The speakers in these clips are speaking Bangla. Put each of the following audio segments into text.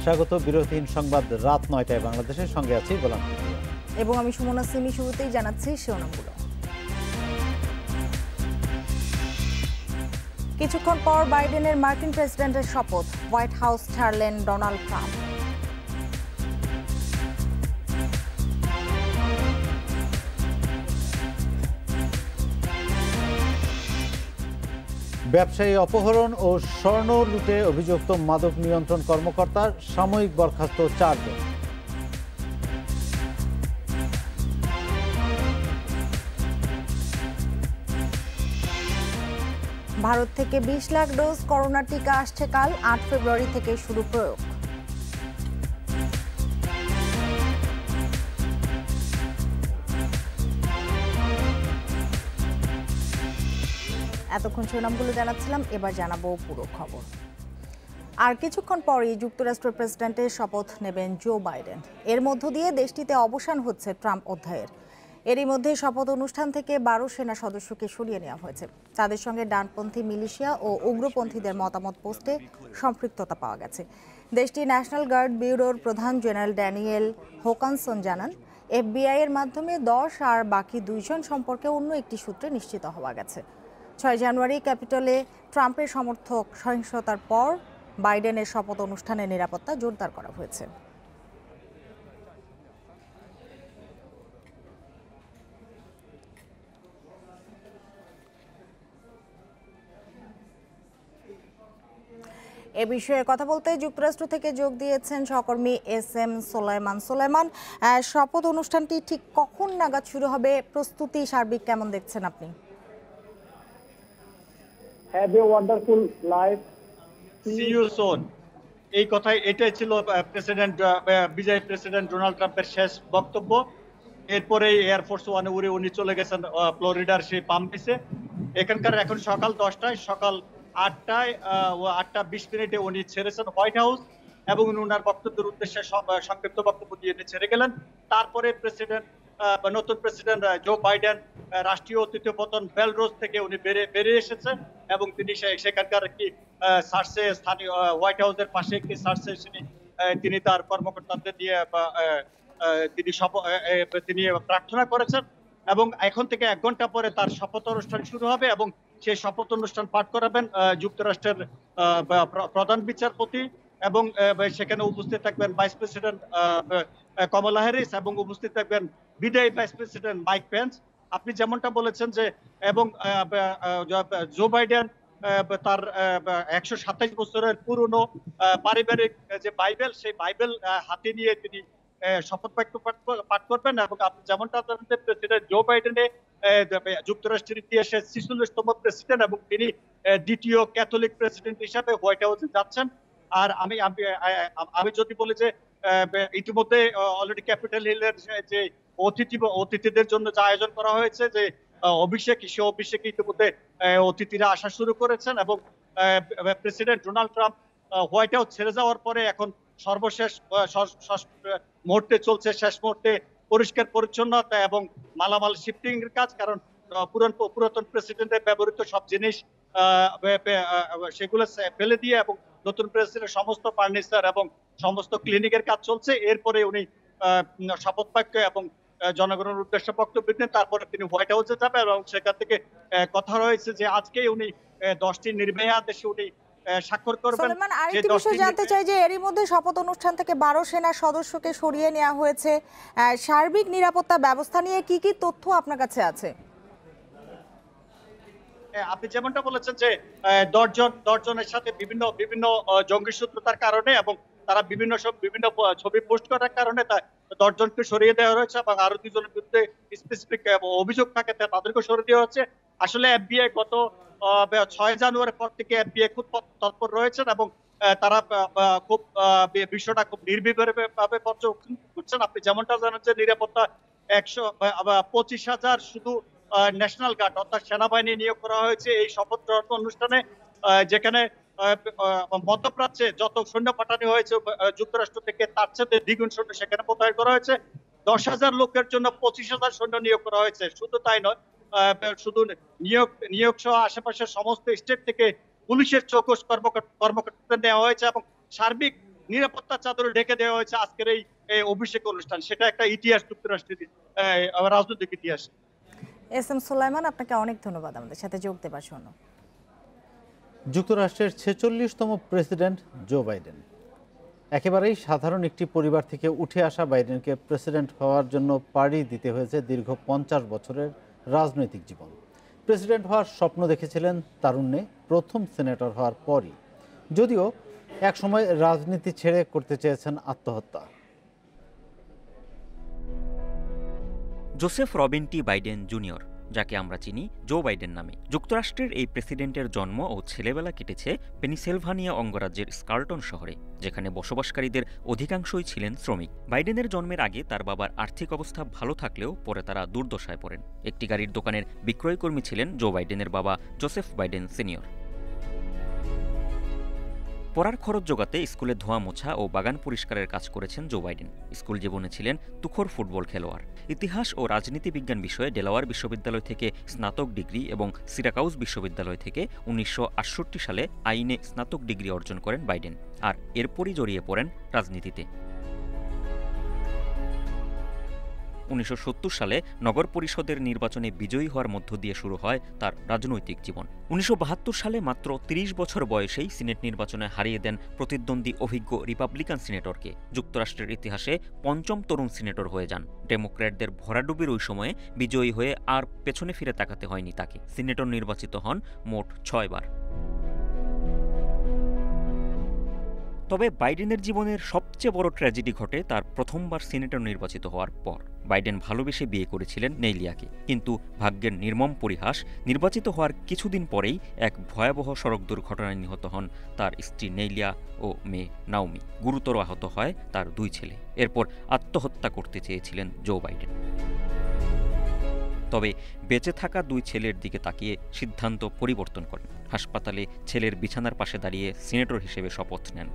স্বাগত। বিরতিহীন সংবাদ রাত ৯টায় বাংলাদেশের সঙ্গে আছি গোলাম এবং আমি সুমনা সিমি। শুরুতেই জানাচ্ছি শিরোনামগুলো। কিছুক্ষণ পর বাইডেনের মার্কিন প্রেসিডেন্টের শপথ, হোয়াইট হাউস ছাড়লেন ডোনাল্ড ট্রাম্প। ব্যবসায়ী অপহরণ ও স্বর্ণ লুটে অভিযুক্ত মাদক নিয়ন্ত্রণ কর্মকর্তার সাময়িক বরখাস্ত ৪ জন। ভারত থেকে ২০ লাখ ডোজ করোনা টিকা আসছে কাল। ৮ ফেব্রুয়ারি থেকে শুরু প্রয়োগ। এতক্ষণ শিরোনামগুলো জানাচ্ছিলাম, এবার জানাবো পুরো খবর। আর কিছুক্ষণ পরই যুক্তরাষ্ট্রের প্রেসিডেন্টের শপথ নেবেন জো বাইডেন। এর মধ্য দিয়ে দেশটিতে অবসান হচ্ছে ট্রাম্প অধ্যায়ের। এরই মধ্যে শপথ অনুষ্ঠান থেকে ১২ সেনা সদস্যকে সরিয়ে নেওয়া হয়েছে। তাদের সঙ্গে ডানপন্থী মিলিশিয়া ও উগ্রপন্থীদের মতামত পোস্টে সম্পৃক্ততা পাওয়া গেছে। দেশটির ন্যাশনাল গার্ড ব্যুরোর প্রধান জেনারেল ড্যানিয়েল হোকানসন জানান, এফবিআই এর মাধ্যমে ১০ আর বাকি ২ জন সম্পর্কে অন্য একটি সূত্রে নিশ্চিত হওয়া গেছে। ৬ জানুয়ারি ক্যাপিটলে ট্রাম্পের সমর্থক সহিংসতার পর বাইডেনের শপথ অনুষ্ঠানের নিরাপত্তা জোরদার করা হয়েছে। এ বিষয়ে কথা বলতে যুক্তরাষ্ট্র থেকে যোগ দিয়েছেন সহকর্মী SM সোলাইমান। শপথ অনুষ্ঠানটি ঠিক কখন নাগাদ শুরু হবে, প্রস্তুতি সার্বিক কেমন দেখছেন আপনি? Have a wonderful life, see you soon. এই কথাই, এটাই ছিল বিজয়ী প্রেসিডেন্ট ডোনাল্ড ট্রাম্পের শেষ বক্তব্য। এরপরে এয়ারফোর্স ওয়ানে উড়ে উনি চলে গেছেন ফ্লোরিডার সেই পাম বিচে। এখানকার এখন সকাল 10টায়, সকাল 8টা 20 মিনিটে উনি ছেড়েছেন হোয়াইট হাউস এবং উনার বক্তব্যের উদ্দেশ্যে সংক্ষিপ্ত বক্তব্য দিয়ে ছেড়ে গেলেন। তারপরে নতুন প্রেসিডেন্ট জো বাইডেন রাষ্ট্রীয় অতিথি ভবন বেলরোজ থেকে উনি বেরিয়ে এসেছেন এবং তিনি সেখানকার একটি সার্চে, স্থানীয় হোয়াইট হাউসের পাশে একটি সার্চে তিনি তার কর্মকর্তাদের দিয়ে তিনি প্রার্থনা করেছেন এবং এখন থেকে 1 ঘন্টা পরে তার শপথ অনুষ্ঠান শুরু হবে এবং সেই শপথ অনুষ্ঠান পাঠ করাবেন যুক্তরাষ্ট্রের প্রধান বিচারপতি এবং সেখানে উপস্থিত থাকবেন ভাইস প্রেসিডেন্ট কমলা হ্যারিস এবং উপস্থিত থাকবেন বিদায়ী ভাইস প্রেসিডেন্ট মাইক পেন্স। আপনি যেমনটা বলেছেন যে এবং জো বাইডেন তার 127 বছরের পুরনো পারিবারিক যে বাইবেল, সেই বাইবেল হাতে নিয়ে তিনি শপথ বাক্য পাঠ করবেন এবং আপনি যেমনটা জানেন প্রেসিডেন্ট জো বাইডেনে যুক্তরাষ্ট্রের ইতিহাসে 46তম প্রেসিডেন্ট এবং তিনি দ্বিতীয় ক্যাথলিক প্রেসিডেন্ট হিসাবে হোয়াইট হাউসে যাচ্ছেন। আর আমি যদি বলি যে ইতিমধ্যে অলরেডি ক্যাপিটাল হিলের যে অতিথিদের জন্য যে আয়োজন করা হয়েছে, যে সে অভিষেক ইতিমধ্যে অতিথিরা আসা শুরু করেছেন এবং president Donald Trump white House ছেড়ে যাওয়ার পরে এখন সর্বশেষ মুহূর্তে চলছে, শেষ মুহূর্তে পরিষ্কার পরিচ্ছন্নতা এবং মালামাল শিফটিং এর কাজ। কারণ পুরাতন প্রেসিডেন্টের ব্যবহৃত সব জিনিস সেগুলো ফেলে দিয়ে এবং নতুন প্রেসিডেন্টের সমস্ত ফার্নিচার এবং সমস্ত ক্লিনিকের কাজ চলছে। এরপরে উনি শপথ বাক্য এবং জনগণের উদ্দেশ্যে বক্তব্য দেন, তারপরে তিনি হোয়াইট হাউসে যাবেন এবং সেখান থেকে কথা রয়েছে যে আজকেই উনি 10টি নির্বাহী আদেশে উনি স্বাক্ষর করবেন। আরেকটি বিষয় জানতে চাই যে এরই মধ্যে শপথ অনুষ্ঠান থেকে 12 সেনা সদস্যকে সরিয়ে নেওয়া হয়েছে। সার্বিক নিরাপত্তা ব্যবস্থা নিয়ে কি কি তথ্য আপনার কাছে আছে? আপনি যেমনটা বলেছেন যে 10 জনের সাথে বিভিন্ন জঙ্গি সূত্রতার কারণে এবং তারা বিভিন্ন ছবি পোস্ট করার কারণে 10 জনকে সরিয়ে দেওয়া হয়েছে এবং আরো 2 জনের বিরুদ্ধে স্পেসিফিক অভিযোগ থাকে তাদেরকে সরিয়ে দেওয়া হচ্ছে। আসলে এফবিআই গত 6 জানুয়ারির পর থেকে এফবিআই খুব তৎপর রয়েছেন এবং তারা খুব বিষয়টা খুব নির্বিবাদভাবে পর্যবেক্ষণ করছেন। আপনি যেমনটা জানেন যে নিরাপত্তা 125,000 শুধু ন্যাশনাল গার্ড অর্থাৎ সেনাবাহিনী নিয়োগ করা হয়েছে এই শপথ গ্রহণ অনুষ্ঠানে, যেখানে মধ্যপ্রাচ্যে যত সৈন্য পাঠানো হয়েছে যুক্তরাষ্ট্র থেকে তার সাথে দ্বিগুণ সৈন্য সেখানে মোতায়েন করা হয়েছে। 10,000 লোকের জন্য 25,000 সৈন্য নিয়োগ করা হয়েছে। শুধু তাই নয়, শুধু নিয়োগ সহ আশেপাশের সমস্ত স্টেট থেকে পুলিশের চৌকস কর্মকর্তা নেওয়া হয়েছে এবং সার্বিক নিরাপত্তার চাদরে ঢেকে দেওয়া হয়েছে আজকের এই অভিষেক অনুষ্ঠান। সেটা একটা ইতিহাস, যুক্তরাষ্ট্রের রাজনৈতিক ইতিহাস। এস এম সুলাইমান, আপনাকে অনেক ধন্যবাদ আমাদের সাথে যোগ দেবার জন্য। যুক্তরাষ্ট্রের 46তম প্রেসিডেন্ট জো বাইডেন। একেবারেই সাধারণ একটি পরিবার থেকে উঠে আসা বাইডেনকে প্রেসিডেন্ট হওয়ার জন্য পাড়ি দিতে হয়েছে দীর্ঘ 50 বছরের রাজনৈতিক জীবন। প্রেসিডেন্ট হওয়ার স্বপ্ন দেখেছিলেন তারুণ্যে, প্রথম সিনেটর হওয়ার পরই, যদিও একসময় রাজনীতি ছেড়ে করতে চেয়েছেন আত্মহত্যা। জোসেফ রবিন টি বাইডেন জুনিয়র, যাকে আমরা চিনি জো বাইডেন নামে, যুক্তরাষ্ট্রের এই প্রেসিডেন্টের জন্ম ও ছেলেবেলা কেটেছে পেনিসিলভানিয়া অঙ্গরাজ্যের স্কার্টন শহরে, যেখানে বসবাসকারীদের অধিকাংশই ছিলেন শ্রমিক। বাইডেনের জন্মের আগে তার বাবার আর্থিক অবস্থা ভালো থাকলেও পরে তারা দুর্দশায় পড়েন। একটি গাড়ির দোকানের বিক্রয়কর্মী ছিলেন জো বাইডেনের বাবা জোসেফ বাইডেন সিনিয়র। পড়ার খরচ জোগাতে স্কুলে ধোয়া মোছা ও বাগান পরিষ্কারের কাজ করেছেন জো বাইডেন। স্কুল জীবনে ছিলেন তুখোড় ফুটবল খেলোয়াড়। ইতিহাস ও রাজনীতি বিজ্ঞান বিষয়ে ডেলাওয়ার বিশ্ববিদ্যালয় থেকে স্নাতক ডিগ্রি এবং সিরাকাউজ বিশ্ববিদ্যালয় থেকে 1968 সালে আইনে স্নাতক ডিগ্রি অর্জন করেন বাইডেন, আর এরপরই জড়িয়ে পড়েন রাজনীতিতে। 1970 সালে নগর পরিষদের নির্বাচনে বিজয়ী হওয়ার মধ্য দিয়ে শুরু হয় তার রাজনৈতিক জীবন। 1972 সালে মাত্র 30 বছর বয়সেই সিনেট নির্বাচনে হারিয়ে দেন প্রতিদ্বন্দ্বী অভিজ্ঞ রিপাবলিকান সিনেটরকে। যুক্তরাষ্ট্রের ইতিহাসে 5ম তরুণ সিনেটর হয়ে যান। ডেমোক্র্যাটদের ভরাডুবির ওই সময়ে বিজয়ী হয়ে আর পেছনে ফিরে তাকাতে হয়নি তাকে। সিনেটর নির্বাচিত হন মোট 6 বার। তবে বাইডেনের জীবনের সবচেয়ে বড় ট্র্যাজেডি ঘটে তার প্রথমবার সিনেটর নির্বাচিত হওয়ার পর। বাইডেন ভালোবেসে বিয়ে করেছিলেন নেইলিয়াকে, কিন্তু ভাগ্যের নির্মম পরিহাস, নির্বাচিত হওয়ার কিছুদিন পরেই এক ভয়াবহ সড়ক দুর্ঘটনায় নিহত হন তার স্ত্রী নেইলিয়া ও মেয়ে নাওমি। গুরুতর আহত হয় তার 2 ছেলে। এরপর আত্মহত্যা করতে চেয়েছিলেন জো বাইডেন। তবে বেঁচে থাকা 2 ছেলের দিকে তাকিয়ে সিদ্ধান্ত পরিবর্তন করেন। হাসপাতালে ছেলের বিছানার পাশে দাঁড়িয়ে সিনেটর হিসেবে শপথ নেন।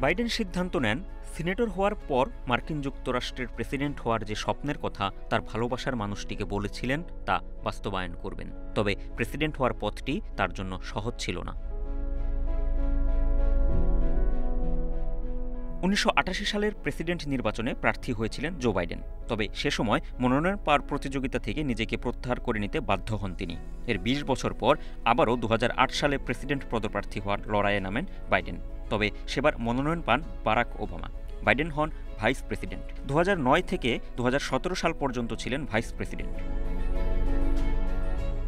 বাইডেন সিদ্ধান্ত নেন সিনেটর হওয়ার পর মার্কিন যুক্তরাষ্ট্রের প্রেসিডেন্ট হওয়ার যে স্বপ্নের কথা তার ভালোবাসার মানুষটিকে বলেছিলেন তা বাস্তবায়ন করবেন। তবে প্রেসিডেন্ট হওয়ার পথটি তার জন্য সহজ ছিল না। 1988 সালের প্রেসিডেন্ট নির্বাচনে প্রার্থী হয়েছিলেন জো বাইডেন। তবে সে সময় মনোনয়ন পাওয়ার প্রতিযোগিতা থেকে নিজেকে প্রত্যাহার করে নিতে বাধ্য হন তিনি। এর 20 বছর পর আবারও 2008 সালে প্রেসিডেন্ট পদপ্রার্থী হওয়ার লড়াইয়ে নামেন বাইডেন। তবে সেবার মনোনয়ন পান বারাক ওবামা। বাইডেন হন ভাইস প্রেসিডেন্ট। 2009 থেকে 2017 সাল পর্যন্ত ছিলেন ভাইস প্রেসিডেন্ট।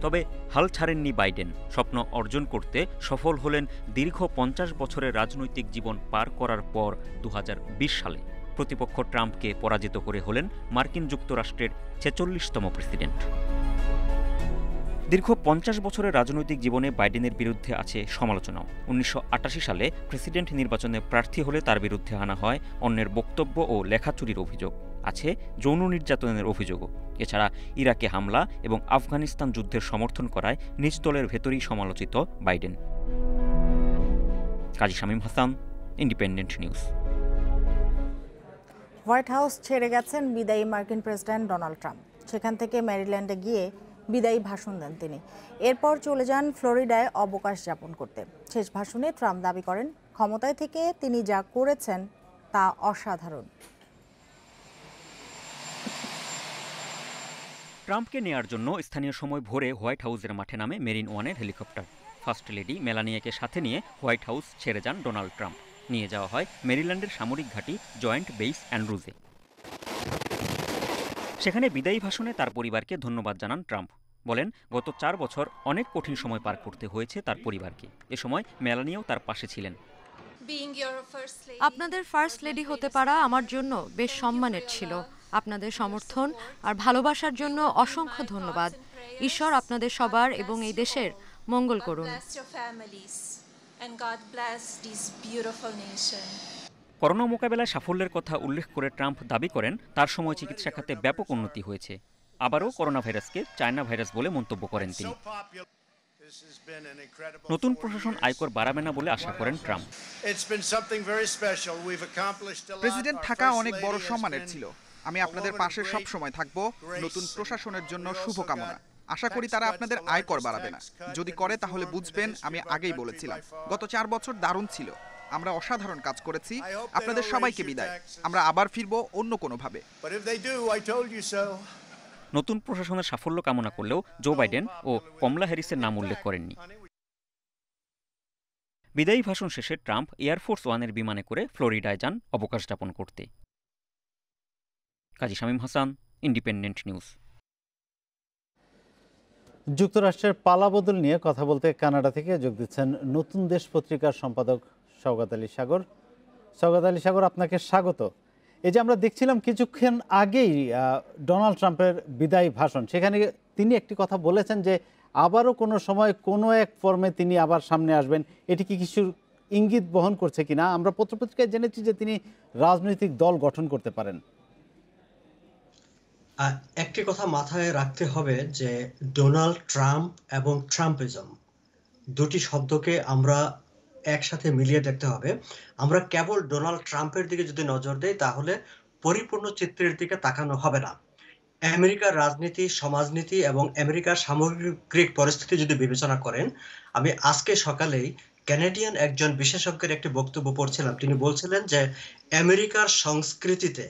তবে হাল ছাড়েননি বাইডেন। স্বপ্ন অর্জন করতে সফল হলেন দীর্ঘ 50 বছরের রাজনৈতিক জীবন পার করার পর 2020 সালে। প্রতিপক্ষ ট্রাম্পকে পরাজিত করে হলেন মার্কিন যুক্তরাষ্ট্রের 46তম প্রেসিডেন্ট। দীর্ঘ 50 বছরের রাজনৈতিক জীবনে বাইডেনের বিরুদ্ধে আছে সমালোচনাও। 1988 সালে প্রেসিডেন্ট নির্বাচনে প্রার্থী হলে তার বিরুদ্ধে আনা হয় অন্যের বক্তব্য ও লেখা চুরির অভিযোগ। আছে যৌন নির্যাতনের অভিযোগও। এছাড়া ইরাকে হামলা এবং আফগানিস্তান যুদ্ধের সমর্থন করায় নিজ দলের ভেতরেই সমালোচিত Biden. Kazi Shamim Hasan, Independent News. White House ছেড়ে গেছেন বিদায়ী মার্কিন প্রেসিডেন্ট ডোনাল্ড ট্রাম্প। সেখান থেকে ম্যারিল্যান্ডে গিয়ে বিদায়ী ভাষণ দেন তিনি। এরপর চলে যান ফ্লোরিডায় অবকাশ যাপন করতে। শেষ ভাষণে ট্রাম্প দাবি করেন, ক্ষমতায় থেকে তিনি যা করেছেন তা অসাধারণ। ট্রাম্পকে নেয়ার জন্য স্থানীয় সময় ভোরে হোয়াইট হাউসের মাঠে নামে মেরিন ওয়ানের হেলিকপ্টার। ফার্স্ট লেডি মেলানিয়াকে সাথে নিয়ে হোয়াইট হাউস ছেড়ে যান ডোনাল্ড ট্রাম্প। নিয়ে যাওয়া হয় মেরিল্যান্ডের সামরিক ঘাঁটি জয়েন্ট বেস অ্যান্ড্রুজে। সেখানে বিদায়ী ভাষণে তার পরিবারকে ধন্যবাদ জানান ট্রাম্প। বলেন, গত 4 বছর অনেক কঠিন সময় পার করতে হয়েছে তার পরিবারকে। এ সময় মেলানিয়াও তার পাশে ছিলেন। আপনাদের ফার্স্ট লেডি হতে পারা আমার জন্য বেশ সম্মানের ছিল। আপনাদের সমর্থন আর ভালোবাসার জন্য অসংখ্য ধন্যবাদ। ঈশ্বর আপনাদের সবার এবং এই দেশের মঙ্গল করুন। করোনা মোকাবেলায় সাফল্যের কথা উল্লেখ করে ট্রাম্প দাবি করেন তার সময় চিকিৎসা খাতে ব্যাপক উন্নতি হয়েছে। আবারও করোনা ভাইরাসকে চায়না ভাইরাস বলে মন্তব্য করেন তিনি। নতুন প্রশাসন আয়কর বাড়াবে না বলে আশা করেন ট্রাম্প। প্রেসিডেন্ট থাকা অনেক বড় সম্মানের ছিল। আমি আপনাদের পাশে সব সময় থাকব। নতুন প্রশাসনের জন্য শুভকামনা। আশা করি তারা আপনাদের আয়কর বাড়াবে না। যদি করে তাহলে বুঝবেন আমি আগেই বলেছিলাম। গত 4 বছর দারুণ ছিল। আমরা অসাধারণ কাজ করেছি। আপনাদের সবাইকে বিদায়। আমরা আবার ফিরবো অন্য কোনোভাবে। নতুন প্রশাসনের সাফল্য কামনা করলেও জো বাইডেন ও কমলা হ্যারিসের নাম উল্লেখ করেননি। বিদায়ী ভাষণ শেষে ট্রাম্প এয়ারফোর্স ওয়ানের বিমানে করে ফ্লোরিডায় যান অবকাশ যাপন করতে। কাজী শামীম হাসান, ইন্ডিপেন্ডেন্ট নিউজ। যুক্তরাষ্ট্রের পালাবদল নিয়ে কথা বলতে কানাডা থেকে যোগ দিচ্ছেন নতুন দেশ পত্রিকার সম্পাদক সওগাত আলী সাগর। সওগাত আলী সাগর, আপনাকে স্বাগত। এই যে আমরা দেখছিলাম কিছুক্ষণ আগেই ডোনাল্ড ট্রাম্পের বিদায়ী ভাষণ, সেখানে তিনি একটি কথা বলেছেন যে আবারও কোনো সময় কোনো এক ফর্মে তিনি আবার সামনে আসবেন। এটি কি কিছু ইঙ্গিত বহন করছে কিনা? আমরা পত্রপত্রিকায় জেনেছি যে তিনি রাজনৈতিক দল গঠন করতে পারেন। একটি কথা মাথায় রাখতে হবে যে ডোনাল্ড ট্রাম্প এবং ট্রাম্পিজম দুটি শব্দকে আমরা একসাথে মিলিয়ে দেখতে হবে। আমরা কেবল ডোনাল্ড ট্রাম্পের দিকে যদি নজর দেই তাহলে পরিপূর্ণ চিত্রের দিকে তাকানো হবে না। আমেরিকার রাজনীতি, সমাজনীতি এবং আমেরিকার সামগ্রিক পরিস্থিতি যদি বিবেচনা করেন, আমি আজকে সকালেই ক্যানাডিয়ান একজন বিশেষজ্ঞের একটি বক্তব্য পড়ছিলাম। তিনি বলছিলেন যে আমেরিকার সংস্কৃতিতে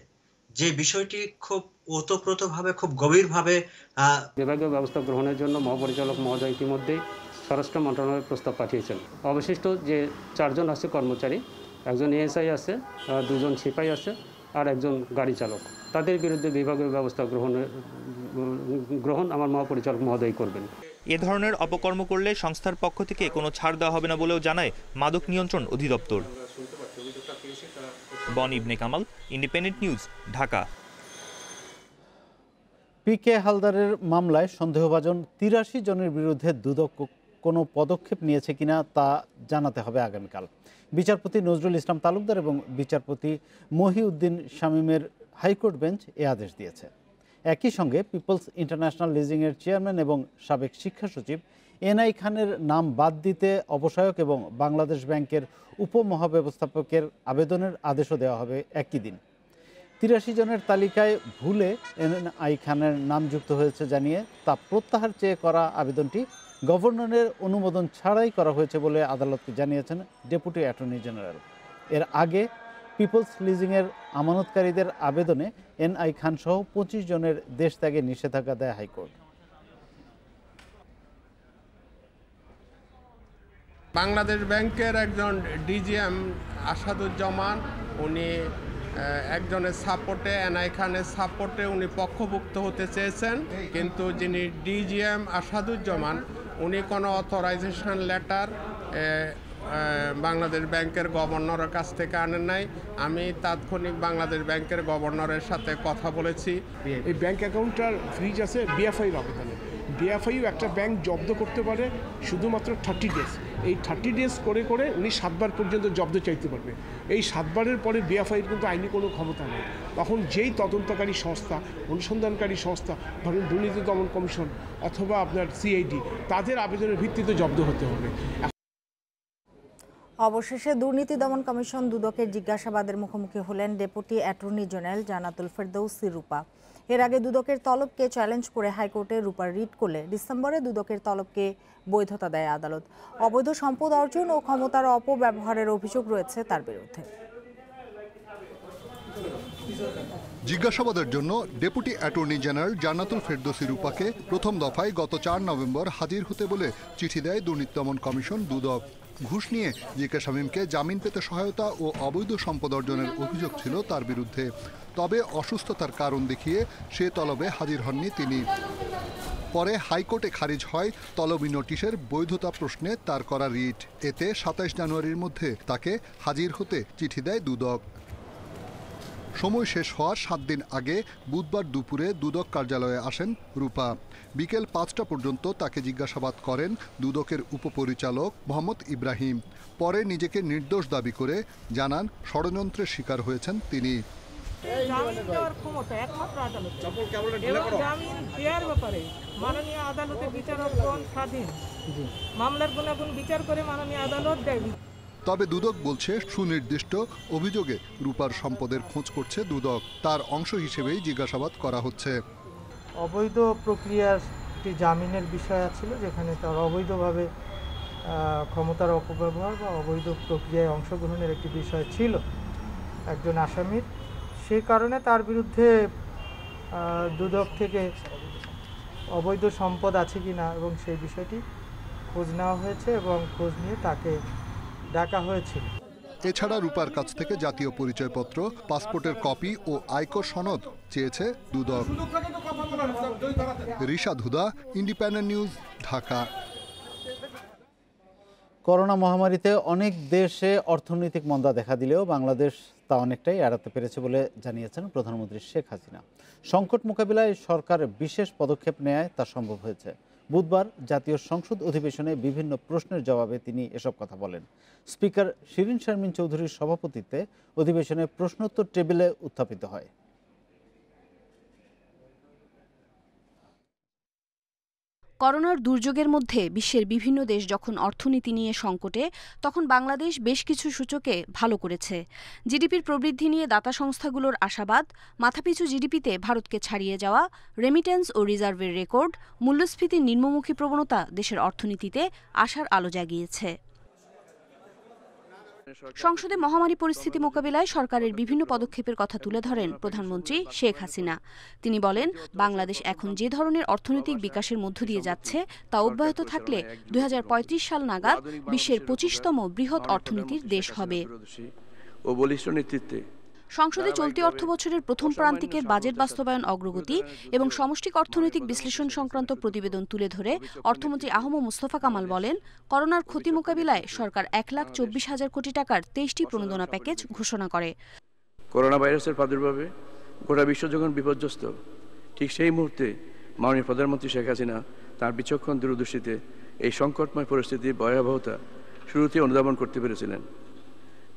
যে বিষয়টি খুব ওতপ্রোতভাবে, খুব গভীরভাবে বিভাগীয় ব্যবস্থা গ্রহণের জন্য মহাপরিচালক মহোদয় ইতিমধ্যেই স্বরাষ্ট্র মন্ত্রণালয়ের প্রস্তাব পাঠিয়েছেন। অবশিষ্ট যে 4 জন আছে কর্মচারী, একজন এএসআই আছে, 2 জন সিপাই আছে আর একজন গাড়ি চালক, তাদের বিরুদ্ধে বিভাগীয় ব্যবস্থা গ্রহণ আমার মহাপরিচালক মহোদয় করবেন। এ ধরনের অপকর্ম করলে সংস্থার পক্ষ থেকে কোনো ছাড় দেওয়া হবে না বলেও জানায় মাদক নিয়ন্ত্রণ অধিদপ্তর। বন ইবনে কামাল, ইন্ডিপেন্ডেন্ট নিউজ, ঢাকা। পিকে হালদারের মামলায় সন্দেহভাজন 83 জনের বিরুদ্ধে দুদক কোনো পদক্ষেপ নিয়েছে কিনা তা জানাতে হবে আগামীকাল। বিচারপতি নজরুল ইসলাম তালুকদার এবং বিচারপতি মহিউদ্দিন শামীমের হাইকোর্ট বেঞ্চ এ আদেশ দিয়েছে। একই সঙ্গে পিপলস ইন্টারন্যাশনাল লিজিংয়ের চেয়ারম্যান এবং সাবেক শিক্ষা সচিব এনআই খানের নাম বাদ দিতে অবসায়ক এবং বাংলাদেশ ব্যাংকের উপমহাব্যবস্থাপকের আবেদনের আদেশও দেওয়া হবে একই দিন। 83 জনের তালিকায় ভুলে এনআই খানের নাম যুক্ত হয়েছে জানিয়ে তা প্রত্যাহার চেয়ে করা আবেদনটি গভর্নরের অনুমোদন ছাড়াই করা হয়েছে বলে আদালতকে জানিয়েছেন ডেপুটি অ্যাটর্নি জেনারেল। এর আগে পিপলস লিজিংয়ের আমানতকারীদের আবেদনে এনআই খান সহ 25 জনের দেশ ত্যাগে নিষেধাজ্ঞা দেয় হাইকোর্ট। বাংলাদেশ ব্যাংকের একজন ডিজিএম আসাদুজ্জামান, উনি একজনের সাপোর্টে, এনআই খানের সাপোর্টে উনি পক্ষভুক্ত হতে চেয়েছেন, কিন্তু যিনি ডিজিএম আসাদুজ্জামান উনি কোনো অথরাইজেশন লেটার বাংলাদেশ ব্যাংকের গভর্নরের কাছ থেকে আনেন নাই। আমি তাৎক্ষণিক বাংলাদেশ ব্যাংকের গভর্নরের সাথে কথা বলেছি। এই ব্যাংক অ্যাকাউন্টটার ফ্রিজ আছে বিএফআই আবেদনে। বিএফআইও একটা ব্যাংক জব্দ করতে পারে শুধুমাত্র 30 ডেজ। এই 30 ডেজ করে করে উনি 7 বার পর্যন্ত জব্দ চাইতে পারবে। এই 7 বারের পরে বিএফআইয়ের কিন্তু আইনি কোনো ক্ষমতা নেই। তখন যেই তদন্তকারী সংস্থা, অনুসন্ধানকারী সংস্থা, ধরুন দুর্নীতি দমন কমিশন অথবা আপনার সিআইডি, তাদের আবেদনের ভিত্তিতে জব্দ হতে হবে। অবশেষে দুর্নীতি দমন কমিশন দুদকের জিজ্ঞাসাবাদের মুখোমুখি হলেন ডেপুটি অ্যাটর্নি জেনারেল জান্নাতুল ফেরদৌসী রূপা। এর আগে দুদকের তলবকে চ্যালেঞ্জ করে হাইকোর্টে রূপা রিট করলে ডিসেম্বরে দুদকের তলবকে বৈধতা দেয় আদালত। অবৈধ সম্পদ অর্জন ও ক্ষমতার অপব্যবহারের অভিযোগ রয়েছে তার বিরুদ্ধে। জিজ্ঞাসাবাদের জন্য ডেপুটি অ্যাটর্নি জেনারেল জান্নাতুল ফেরদৌসী রূপাকে প্রথম দফায় গত 4 নভেম্বর হাজির হতে বলে চিঠি দেয় দুর্নীতি দমন কমিশন দুদক। ঘুষ নিয়ে জিকে শামীমকে জামিন পেতে সহায়তা ও অবৈধ সম্পদ অর্জনের অভিযোগ ছিল তার বিরুদ্ধে। তবে অসুস্থতার কারণ দেখিয়ে সে তলবে হাজির হননি তিনি। পরে হাইকোর্টে খারিজ হয় তলবি নোটিশের বৈধতা প্রশ্নে তার করা রিট। এতে 27 জানুয়ারির মধ্যে তাকে হাজির হতে চিঠি দেয় দুদক। সময় শেষ হওয়ার 7 দিন আগে বুধবার দুপুরে দুদক কার্যালয়ে আসেন রূপা। বিকেল 5টা পর্যন্ত তাকে জিজ্ঞাসাবাদ করেন দুদকের উপপরিচালক মোহাম্মদ ইব্রাহিম। পরে নিজেকে নির্দোষ দাবি করে জানান ষড়যন্ত্রের শিকার হয়েছেন তিনি। জামিন দেওয়ার ক্ষমতা একমাত্র আদালত। জামিন দেওয়ার ব্যাপারে মাননীয় আদালতের বিচারকগণ স্বাধীন। মামলার গুণাগুণ বিচার করে মাননীয় আদালত দেয়। তবে দুদক বলছে সুনির্দিষ্ট অভিযোগে রূপার সম্পদের খোঁজ করছে দুদক। তার অংশ হিসেবেই জিজ্ঞাসাবাদ করা হচ্ছে। অবৈধ প্রক্রিয়ার একটি জামিনের বিষয় ছিল, যেখানে তার অবৈধভাবে ক্ষমতার অপব্যবহার বা অবৈধ প্রক্রিয়ায় অংশগ্রহণের একটি বিষয় ছিল একজন আসামির। সেই কারণে তার বিরুদ্ধে দুদক থেকে অবৈধ সম্পদ আছে কি না এবং সেই বিষয়টি খোঁজ নেওয়া হয়েছে এবং খোঁজ নিয়ে তাকে ডাকা হয়েছিল। এছাড়া রূপার কাছ থেকে জাতীয় পরিচয়পত্র, পাসপোর্টের কপি ও আয়কর সনদ চেয়েছে দুদক। রিশাদ হুদা, ইন্ডিপেন্ডেন্ট নিউজ, ঢাকা। করোনা মহামারীতে অনেক দেশে অর্থনৈতিক মন্দা দেখা দিলেও বাংলাদেশ তা অনেকটাই এড়াতে পেরেছে বলে জানিয়েছেন প্রধানমন্ত্রী শেখ হাসিনা। সংকট মোকাবিলায় সরকার বিশেষ পদক্ষেপ নেয় তা সম্ভব হয়েছে। বুধবার জাতীয় সংসদ অধিবেশনে বিভিন্ন প্রশ্নের জবাবে তিনি এসব কথা বলেন। স্পিকার শিরিন শারমিন চৌধুরীর সভাপতিত্বে অধিবেশনে প্রশ্নোত্তর টেবিলে উত্থাপিত হয়। করোনার দুর্যোগের মধ্যে বিশ্বের বিভিন্ন দেশ যখন অর্থনীতি নিয়ে সংকটে, তখন বাংলাদেশ বেশ কিছু সূচকে ভালো করেছে। জিডিপির প্রবৃদ্ধি নিয়ে দাতা সংস্থাগুলোর আশাবাদ, মাথাপিছু জিডিপিতে ভারতকে ছাড়িয়ে যাওয়া, রেমিটেন্স ও রিজার্ভের রেকর্ড, মূল্যস্ফীতির নিম্নমুখী প্রবণতা দেশের অর্থনীতিতে আশার আলো জাগিয়েছে। সংসদে মহামারী পরিস্থিতি মোকাবিলায় সরকারের বিভিন্ন পদক্ষেপের কথা তুলে ধরেন প্রধানমন্ত্রী শেখ হাসিনা। তিনি বলেন, বাংলাদেশ এখন যে ধরনের অর্থনৈতিক বিকাশের মধ্য দিয়ে যাচ্ছে তা অব্যাহত থাকলে ২০৩৫ সাল নাগাদ বিশ্বের ২৫তম বৃহৎ অর্থনীতির দেশ হবে। সংসদে চলতি অর্থবছরের প্রথম প্রান্তিকের বাজেট বাস্তবায়ন অগ্রগতি এবং সমষ্টিক অর্থনৈতিক বিশ্লেষণ সংক্রান্ত প্রতিবেদন তুলে ধরে অর্থমন্ত্রী আহম মুস্তফা কামাল বলেন, করোনার ক্ষতি মোকাবিলায় সরকার ১,২৪,০০০ কোটি টাকার ২৩টি প্রণোদনা প্যাকেজ ঘোষণা করে। করোনা ভাইরাসের প্রাদুর্ভাবে গোটা বিশ্ব যখন বিপর্যস্ত, ঠিক সেই মুহূর্তে মাননীয় প্রধানমন্ত্রী শেখ হাসিনা তার বিচক্ষণ দূরদৃষ্টিতে এই সংকটময় পরিস্থিতির ভয়াবহতা শুরুতে অনুধাবন করতে পেরেছিলেন।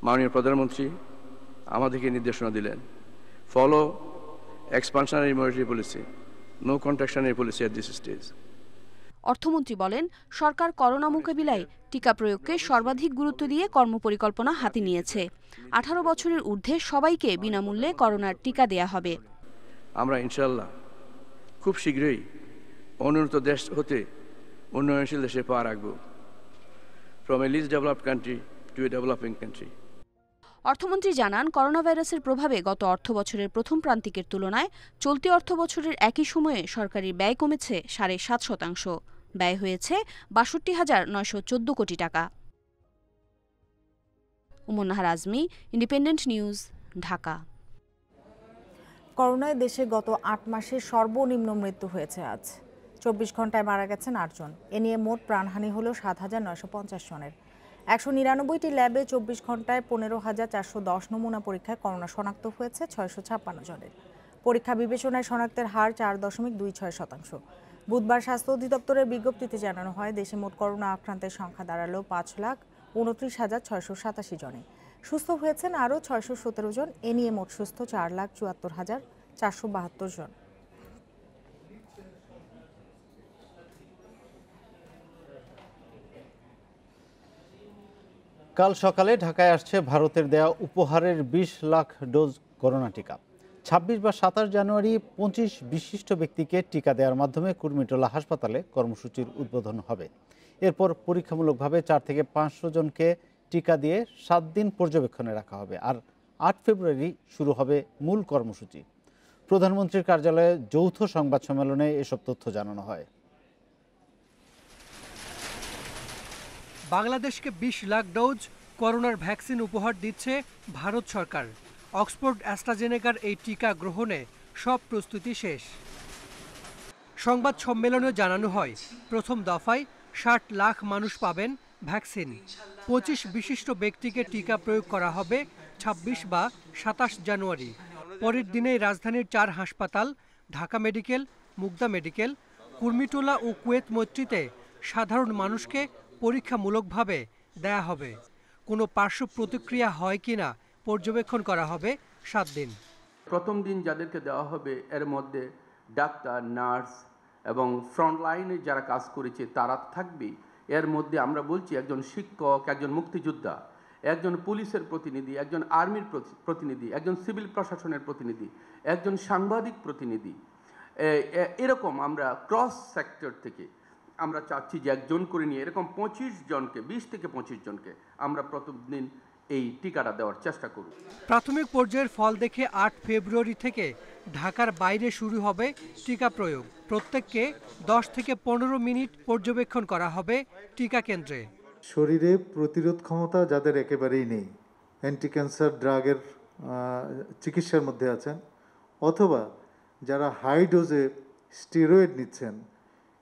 মাননীয় প্রধানমন্ত্রী আমাদেরকে নির্দেশনা দিলেন, follow expansionary monetary policy, no contractionary policy at this stage. অর্থমন্ত্রী বলেন, সরকার করোনা মোকাবিলায় টিকা প্রয়োগকে সর্বাধিক গুরুত্ব দিয়ে কর্মপরিকল্পনা হাতে নিয়েছে। ১৮ বছরের ঊর্ধ্বে সবাইকে বিনামূল্যে করোনার টিকা দেয়া হবে। আমরা ইনশাআল্লাহ খুব শীঘ্রই অনুন্নত দেশ হতে উন্নয়নশীল দেশে পা রাখব, from a least developed country to a developing country. অর্থমন্ত্রী জানান, করোনা ভাইরাসের প্রভাবে গত অর্থবছরের প্রথম প্রান্তিকের তুলনায় চলতি অর্থবছরের একই সময়ে সরকারি ব্যয় কমেছে ৭.৫%। ব্যয় হয়েছে ৬২,৯১৪ কোটি টাকা। Umar Nahar Azmi, independent news, Dhaka. করোনায় দেশে গত ৮ মাসে সর্বনিম্ন মৃত্যু হয়েছে আজ। ২৪ ঘন্টায় মারা গেছেন ৮ জন। এ নিয়ে মোট প্রাণহানি হল ৭,৯৫০ জনের। ১৯৯টি ল্যাবে ২৪ ঘন্টায় ১৫,৪১০ নমুনা পরীক্ষায় করোনা শনাক্ত হয়েছে ৬৫৬ জনের। পরীক্ষা বিবেচনায় শনাক্তের হার ৪.26%। বুধবার স্বাস্থ্য অধিদপ্তরের বিজ্ঞপ্তিতে জানানো হয়, দেশে মোট করোনা আক্রান্তের সংখ্যা দাঁড়ালো ৫,২৯,৬৮৭ জনে। সুস্থ হয়েছেন আরও ৬১৭ জন। এ নিয়ে মোট সুস্থ ৪,৭৪,৪৭২ জন। কাল সকালে ঢাকায় আসছে ভারতের দেয়া উপহারের ২০ লাখ ডোজ করোনা টিকা। ২৬ বা ২৭ জানুয়ারি ২৫ বিশিষ্ট ব্যক্তিকে টিকা দেওয়ার মাধ্যমে কুর্মিটোলা হাসপাতালে কর্মসূচির উদ্বোধন হবে। এরপর পরীক্ষামূলকভাবে ৪ থেকে ৫০০ জনকে টিকা দিয়ে ৭ দিন পর্যবেক্ষণে রাখা হবে। আর ৮ ফেব্রুয়ারি শুরু হবে মূল কর্মসূচি। প্রধানমন্ত্রীর কার্যালয়ে যৌথ সংবাদ সম্মেলনে এসব তথ্য জানানো হয়। বাংলাদেশকে ২০ লাখ ডোজ করোনার ভ্যাকসিন উপহার দিচ্ছে ভারত সরকার। অক্সফোর্ড অ্যাস্ট্রাজেনেকার এই টিকা গ্রহণে সব প্রস্তুতি শেষ। সংবাদ সম্মেলনেও জানানো হয়, প্রথম দফায় ৬০ লাখ মানুষ পাবেন ভ্যাকসিন। ২৫ বিশিষ্ট ব্যক্তিকে টিকা প্রয়োগ করা হবে ২৬ বা ২৭ জানুয়ারি। পরের দিনেই রাজধানীর ৪ হাসপাতাল, ঢাকা মেডিকেল, মুগদা মেডিকেল, কুর্মিটোলা ও কুয়েত মৈত্রীতে সাধারণ মানুষকে পরীক্ষামূলকভাবে দেয়া হবে। কোনো পার্শ্ব প্রতিক্রিয়া হয় কিনা পর্যবেক্ষণ করা হবে ৭ দিন। প্রথম দিন যাদেরকে দেওয়া হবে এর মধ্যে ডাক্তার, নার্স এবং ফ্রন্টলাইনে যারা কাজ করেছে তারা থাকবে। এর মধ্যে আমরা বলছি একজন শিক্ষক, একজন মুক্তিযোদ্ধা, একজন পুলিশের প্রতিনিধি, একজন আর্মির প্রতিনিধি, একজন সিভিল প্রশাসনের প্রতিনিধি, একজন সাংবাদিক প্রতিনিধি। এরকম আমরা ক্রস সেক্টর থেকে আমরা চাচ্ছি যে একজন করে নিয়ে এরকম 25 জনকে 20 থেকে 25 জনকে আমরা প্রতিদিন এই টিকাটা দেওয়ার চেষ্টা করব। প্রাথমিক পর্যায়ের ফল দেখে 8 ফেব্রুয়ারি থেকে ঢাকার বাইরে শুরু হবে টিকা প্রয়োগ। প্রত্যেককে 10 থেকে 15 মিনিট পর্যবেক্ষণ করা হবে টিকা কেন্দ্রে। শরীরে প্রতিরোধ ক্ষমতা যাদের একেবারেই নেই, অ্যান্টি ক্যান্সার ড্রাগের চিকিৎসার মধ্যে আছেন, অথবা যারা হাই ডোজে স্টেরয়েড নিচ্ছেন,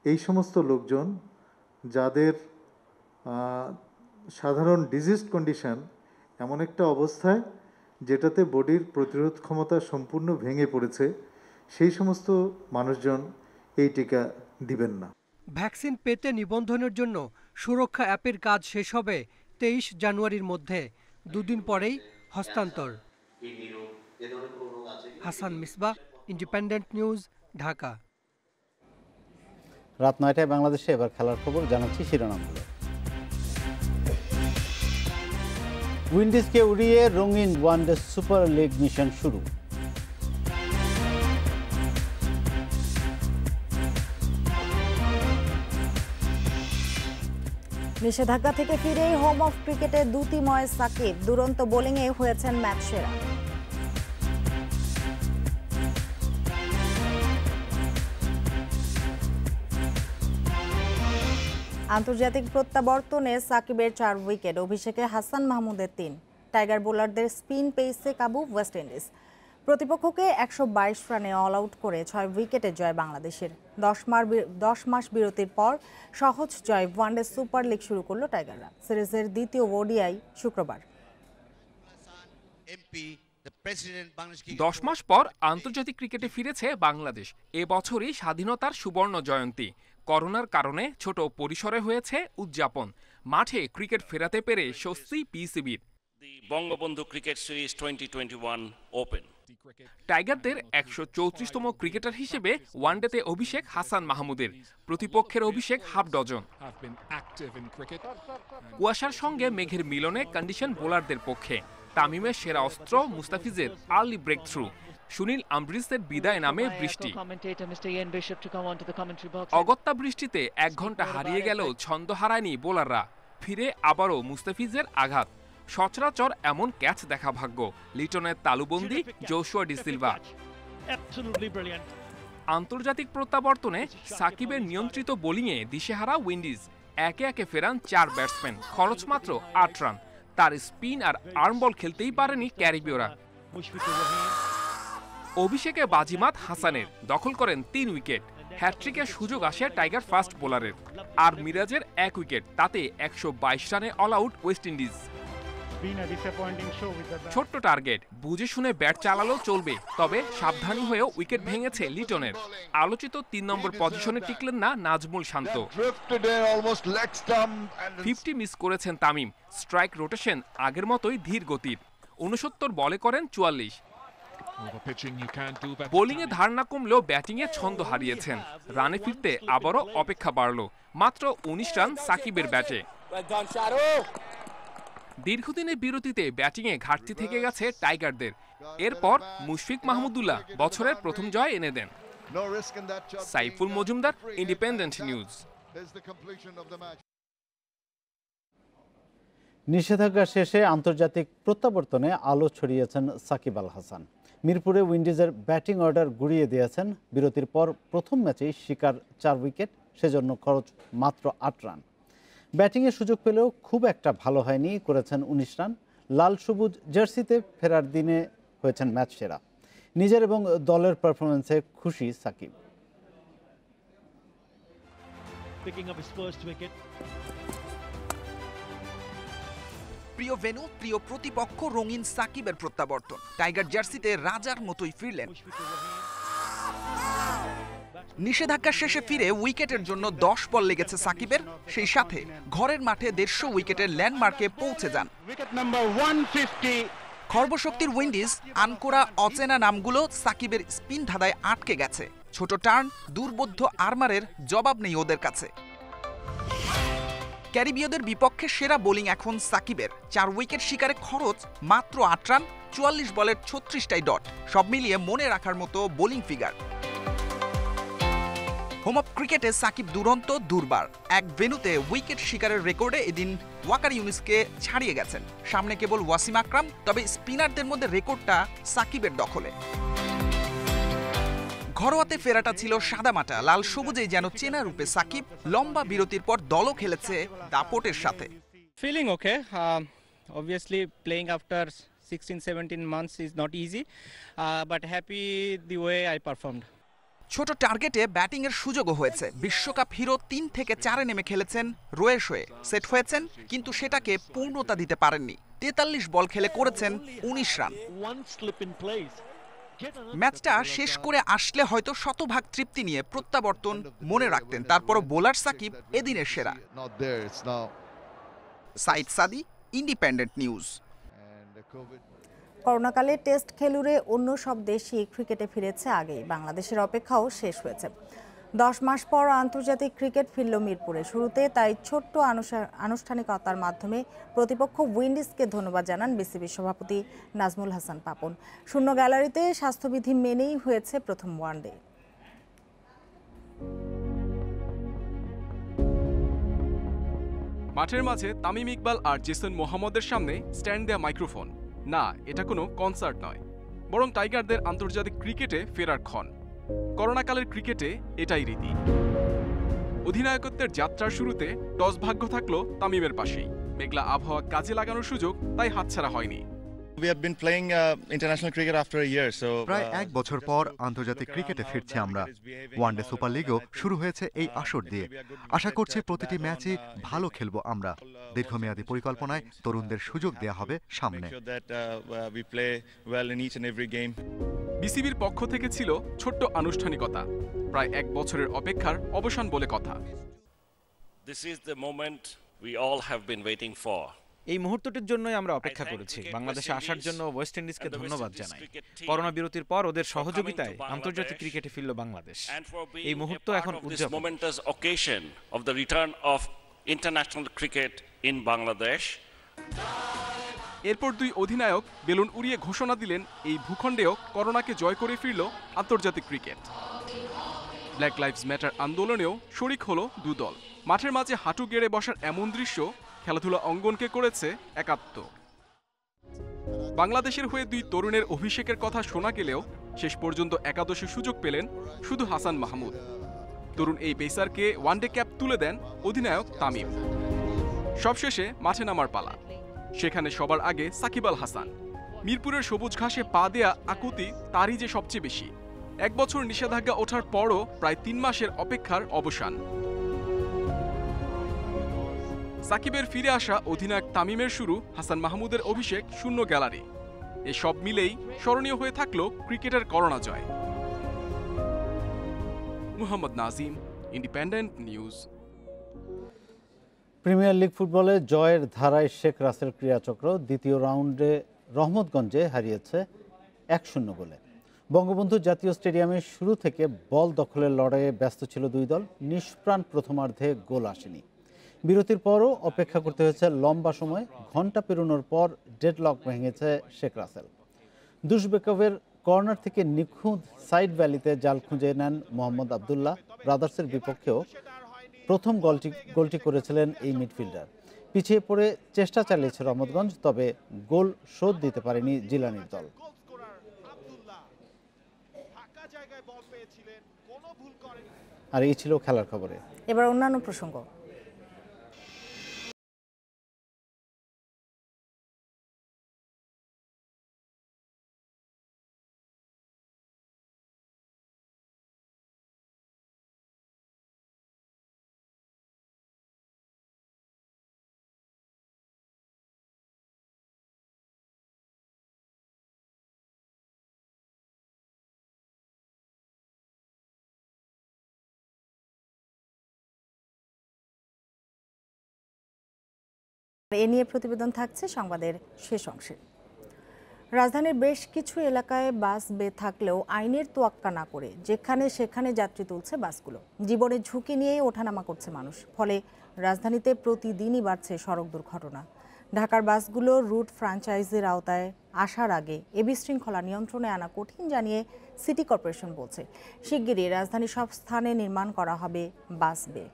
এই সমস্ত লোকজন যাদের সাধারণ ডিজিজ কন্ডিশন এমন একটা অবস্থায় যেটাতে বডির প্রতিরোধ ক্ষমতা সম্পূর্ণ ভেঙে পড়েছে, সেই সমস্ত মানুষজন এই টিকা দিবেন না। ভ্যাকসিন পেতে নিবন্ধনের জন্য সুরক্ষা অ্যাপের কাজ শেষ হবে 23 জানুয়ারির মধ্যে। দুদিন পরেই হস্তান্তর। Hasan Misbah, independent news, Dhaka. রাত 9টায় বাংলাদেশে এবার খেলার খবর জানাচ্ছি শিরোনামগুলো। উইন্ডিজকে উড়িয়ে রঙিন ওয়ানডে সুপার লিগ মিশন শুরু। নিষেধাজ্ঞা থেকে ফিরেই হোম অফ ক্রিকেটে দ্যুতিময় সাকিব দুরন্ত বোলিংয়ে হয়েছেন ম্যাচ সেরা। আন্তর্জাতিক প্রত্যাবর্তনে সাকিবের 4 উইকেট, অভিষেকে হাসান মাহমুদের 3। টাইগার বোলারদের স্পিন পেসে কাবু ওয়েস্ট ইন্ডিজ। প্রতিপক্ষকে 122 রানে অল আউট করে 6 উইকেটে জয় বাংলাদেশের। 10 মাস বিরতির পর সহজ জয় ওয়ানডে সুপার লিগ শুরু করলো টাইগাররা। সিরিজের দ্বিতীয় ওডিআই শুক্রবার। 10 মাস পর আন্তর্জাতিক ক্রিকেটে ফিরেছে বাংলাদেশ। এবছরই স্বাধীনতার সুবর্ণ জয়ন্তী। করোনার কারণে ছোট পরিসরে হয়েছে উদযাপন। মাঠে ক্রিকেট ফেরাতে পেরে স্বস্তি পিসিবির। Bangabandhu cricket series 2021 open. টাইগারদের 134তম ক্রিকেটার হিসেবে ওয়ানডেতে অভিষেক হাসান মাহমুদের। প্রতিপক্ষের অভিষেক হাফ ডজন। কুয়াশার সঙ্গে মেঘের মিলনে কন্ডিশন বোলারদের পক্ষে। তামিমের সেরা অস্ত্র মুস্তাফিজের আর্লি ব্রেক থ্রু। সুনীল আমব্রিজের বিদায় নামে বৃষ্টি। অগত্যা বৃষ্টিতে 1 ঘন্টা হারিয়ে গেলেও ছন্দ হারায়নি বোলাররা। ফিরে আবারও মুস্তাফিজের আঘাত। সচরাচর এমন ক্যাচ দেখা ভাগ্য। লিটনের তালুবন্দি, জোশুয়া ডি সিলভা। আন্তর্জাতিক প্রত্যাবর্তনে সাকিবের নিয়ন্ত্রিত বোলিংয়ে দিশেহারা উইন্ডিজ। একে একে ফেরান 4 ব্যাটসম্যান, খরচ মাত্র 8 রান। তার স্পিন আর আর্মবল খেলতেই পারেনি ক্যারিবীয়রা। অভিষেকে বাজিমাত হাসানের, দখল করেন 3 উইকেট। হ্যাট্রিকের সুযোগ আসে টাইগার ফাস্ট বোলারের। আর মিরাজের 1 উইকেট, তাতে 122 রানে অল আউট ওয়েস্ট ইন্ডিজ। ছোট্ট টার্গেট, বুঝে শুনে ব্যাট চালালেও চলবে, তবে সাবধানী হয়েও উইকেট ভেঙেছে লিটনের। আলোচিত 3 নম্বর পজিশনে টিকলেন না নাজমুল শান্ত। 50 মিস করেছেন তামিম। স্ট্রাইক রোটেশন আগের মতোই ধীর গতির। 69 বলে করেন 44। বোলিংয়ে ধার না কমলেও ব্যাটিংয়ে ছন্দ হারিয়েছেন। রানে ফিরতে আবারও অপেক্ষা বাড়ল। মাত্র 19 রান সাকিবের ব্যাটে। দীর্ঘদিনের বিরতিতে ব্যাটিংয়ে ঘাটতি থেকে গেছে টাইগারদের। এরপর মুশফিক মাহমুদুল্লাহ বছরের প্রথম জয় এনে দেন। Saiful Majumder, Independent News. নিষেধাজ্ঞা শেষে আন্তর্জাতিক প্রত্যাবর্তনে আলো ছড়িয়েছেন সাকিব আল হাসান। মিরপুরে উইন্ডিজের ব্যাটিং অর্ডার গুড়িয়ে দিয়েছেন। বিরতির পর প্রথম ম্যাচেই শিকার 4 উইকেট, সেজন্য খরচ মাত্র 8 রান। ব্যাটিংয়ের সুযোগ পেলেও খুব একটা ভালো হয়নি, করেছেন 19 রান। লাল সবুজ জার্সিতে ফেরার দিনে হয়েছেন ম্যাচ সেরা। নিজের এবং দলের পারফরমেন্সে খুশি সাকিব। প্রিয় ভেন্যু, প্রিয় প্রতিপক্ষ রঙিন সাকিবের প্রত্যাবর্তন। টাইগার জার্সিতে রাজার মতোই ফিরলেন। নিষেধাজ্ঞা শেষে ফিরে উইকেটের জন্য 10 বল লেগেছে সাকিবের। সেই সাথে ঘরের মাঠে 150 উইকেটের ল্যান্ডমার্কে পৌঁছে যান। খর্বশক্তির উইন্ডিজ আনকোরা অচেনা নামগুলো সাকিবের স্পিন ধাঁধায় আটকে গেছে। ছোট টার্ন, দুর্বোধ্য আর্মারের জবাব নেই ওদের কাছে। ক্যারিবীয়দের বিপক্ষে সেরা বোলিং এখন সাকিবের। 4 উইকেট শিকারে খরচ মাত্র 8 রান, 44 বলের 36টাই ডট। সব মিলিয়ে মনে রাখার মতো বোলিং ফিগার। হোম অফ ক্রিকেটে সাকিব দুরন্ত দুর্বার এক ভেন্যুতে উইকেট শিকারের রেকর্ডে এদিন ওয়াকার ইউনিসকে ছাড়িয়ে গেছেন। সামনে কেবল ওয়াসিম আকরাম, তবে স্পিনারদের মধ্যে রেকর্ডটা সাকিবের দখলে। ঘরোয়াতে ফেরাটা ছিল সাদামাটা, লাল সবুজেই যেন চেনা রূপে সাকিব। লম্বা বিরতির পর দলও খেলেছে দাপটের সাথে। Feeling okay. Obviously, playing after 16-17 months is not easy, but happy the way I performed. ছোট টার্গেটে ব্যাটিংয়ের সুযোগও হয়েছে। বিশ্বকাপ হিরো 3 থেকে 4-এ নেমে খেলেছেন রোয়েশ হয়ে, সেট হয়েছেন, কিন্তু সেটাকে পূর্ণতা দিতে পারেননি। 43 বল খেলে করেছেন 19 রান। ম্যাচটা শেষ করে আসলে হয়তো শতভাগ তৃপ্তি নিয়ে প্রত্যাবর্তন মনে রাখতেন। তারপরও বোলার সাকিব এদিনের সেরা। সাইদ সাদি, ইন্ডিপেন্ডেন্ট নিউজ। করোনাকালে টেস্ট খেলুড়ে অন্য সব দেশই ক্রিকেটে ফিরেছে আগেই, বাংলাদেশের অপেক্ষাও শেষ হয়েছে। 10 মাস পর আন্তর্জাতিক ক্রিকেট ফিরল মিরপুরে। শুরুতে তাই ছোট্ট আনুষ্ঠানিকতার মাধ্যমে প্রতিপক্ষ উইন্ডিজকে ধন্যবাদ জানান বিসিবির সভাপতি নাজমুল হাসান পাপন। শূন্য গ্যালারিতে স্বাস্থ্যবিধি মেনেই হয়েছে প্রথম ওয়ানডে। মাঠের মাঝে তামিম ইকবাল আর জেসন মোহাম্মদের সামনে স্ট্যান্ড দেয়া মাইক্রোফোন। না, এটা কোনো কনসার্ট নয়, বরং টাইগারদের আন্তর্জাতিক ক্রিকেটে ফেরার ক্ষণ। করোনাকালের ক্রিকেটে এটাই রীতি। অধিনায়কত্বের যাত্রার শুরুতে টস ভাগ্য থাকলো তামিমের পাশেই। মেঘলা আবহাওয়া কাজে লাগানোর সুযোগ তাই হাতছাড়া হয়নি। প্রায় 1 বছর পর আন্তর্জাতিক ক্রিকেটে ফিরছি আমরা। ওয়ানডে সুপার লিগও শুরু হয়েছে এই আসর দিয়ে। আশা করছি প্রতিটি ম্যাচই ভালো খেলবো আমরা। দীর্ঘমেয়াদী পরিকল্পনায় তরুণদের সুযোগ দেয়া হবে সামনে। বিসিবির পক্ষ থেকে ছিল ছোট্ট আনুষ্ঠানিকতা। প্রায় 1 বছরের অপেক্ষার অবসান বলে কথা। This is the moment we all have been waiting for. এই মুহূর্তটির জন্যই আমরা অপেক্ষা করেছি। বাংলাদেশে আসার জন্য ওয়েস্ট ইন্ডিজকে ধন্যবাদ জানাই। করোনা বিরতির পর ওদের সহযোগিতায় আন্তর্জাতিক ক্রিকেটে ফিরল বাংলাদেশ। এই মুহূর্ত এখন উদযাপন। of the return of international cricket in Bangladesh. এরপর 2 অধিনায়ক বেলুন উড়িয়ে ঘোষণা দিলেন এই ভূখণ্ডেও করোনাকে জয় করে ফিরল আন্তর্জাতিক ক্রিকেট। ব্ল্যাক লাইভস ম্যাটার আন্দোলনেও শরিক হলো 2 দল। মাঠের মাঝে হাঁটু গেড়ে বসার এমন দৃশ্য খেলাধুলা অঙ্গনকে করেছে একাত্ম। বাংলাদেশের হয়ে 2 তরুণের অভিষেকের কথা শোনা গেলেও শেষ পর্যন্ত একাদশে সুযোগ পেলেন শুধু হাসান মাহমুদ। তরুণ এই পেসারকে ওয়ানডে ক্যাপ তুলে দেন অধিনায়ক তামিম। সবশেষে মাঠে নামার পালা। সেখানে সবার আগে সাকিব আল হাসান। মিরপুরের সবুজ ঘাসে পা দেয়া আকুতি তারই যে সবচেয়ে বেশি। 1 বছর নিষেধাজ্ঞা ওঠার পরও প্রায় 3 মাসের অপেক্ষার অবসান। সাকিবের ফিরে আসা, অধিনায়ক তামিমের শুরু, হাসান মাহমুদের অভিষেক, শূন্য গ্যালারি, এসব মিলেই স্মরণীয় হয়ে থাকলো ক্রিকেটের করোনা জয়। Muhammad Nazim, Independent News. Premier League ফুটবলে জয়ের ধারায় শেখ রাসেল ক্রীড়াচক্র দ্বিতীয় রাউন্ডে রহমতগঞ্জে হারিয়েছে 1-0 গোলে। বঙ্গবন্ধু জাতীয় স্টেডিয়ামে শুরু থেকে বল দখলের লড়াইয়ে ব্যস্ত ছিল 2 দল। নিষ্প্রাণ প্রথমার্ধে গোল আসেনি। বিরতির পরও অপেক্ষা করতে হয়েছে লম্বা সময়। ঘণ্টা পেরোনোর পর ডেডলক ভেঙেছে শেখ রাসেল। দুশবেকভের কর্নার থেকে নিখুঁত সাইড ভ্যালিতে জাল খুঁজে নেন মোহাম্মদ আবদুল্লাহ। ব্রাদার্সের বিপক্ষেও প্রথম গোলটি করেছিলেন এই মিডফিল্ডার। পিছিয়ে পড়ে চেষ্টা চালিয়েছে রহমতগঞ্জ, তবে গোল শোধ দিতে পারেনি জিলানির দল। আর এই ছিল খেলার খবরে। এবার অন্যান্য প্রসঙ্গ। এ নিয়ে প্রতিবেদন থাকছে সংবাদের শেষ অংশে। রাজধানীর বেশ কিছু এলাকায় বাস থাকলেও আইনের তোয়াক্কা না করে যেখানে সেখানে যাত্রী তুলছে বাসগুলো। জীবনের ঝুঁকি নিয়েই ওঠানামা করছে মানুষ। ফলে রাজধানীতে প্রতিদিনই বাড়ছে সড়ক দুর্ঘটনা। ঢাকার বাসগুলো রুট ফ্র্যাঞ্চাইজির আওতায় আসার আগে এ বিশৃঙ্খলা নিয়ন্ত্রণে আনা কঠিন জানিয়ে সিটি কর্পোরেশন বলছে। শিগগিরই রাজধানীর সব স্থানে নির্মাণ করা হবে বাস বে।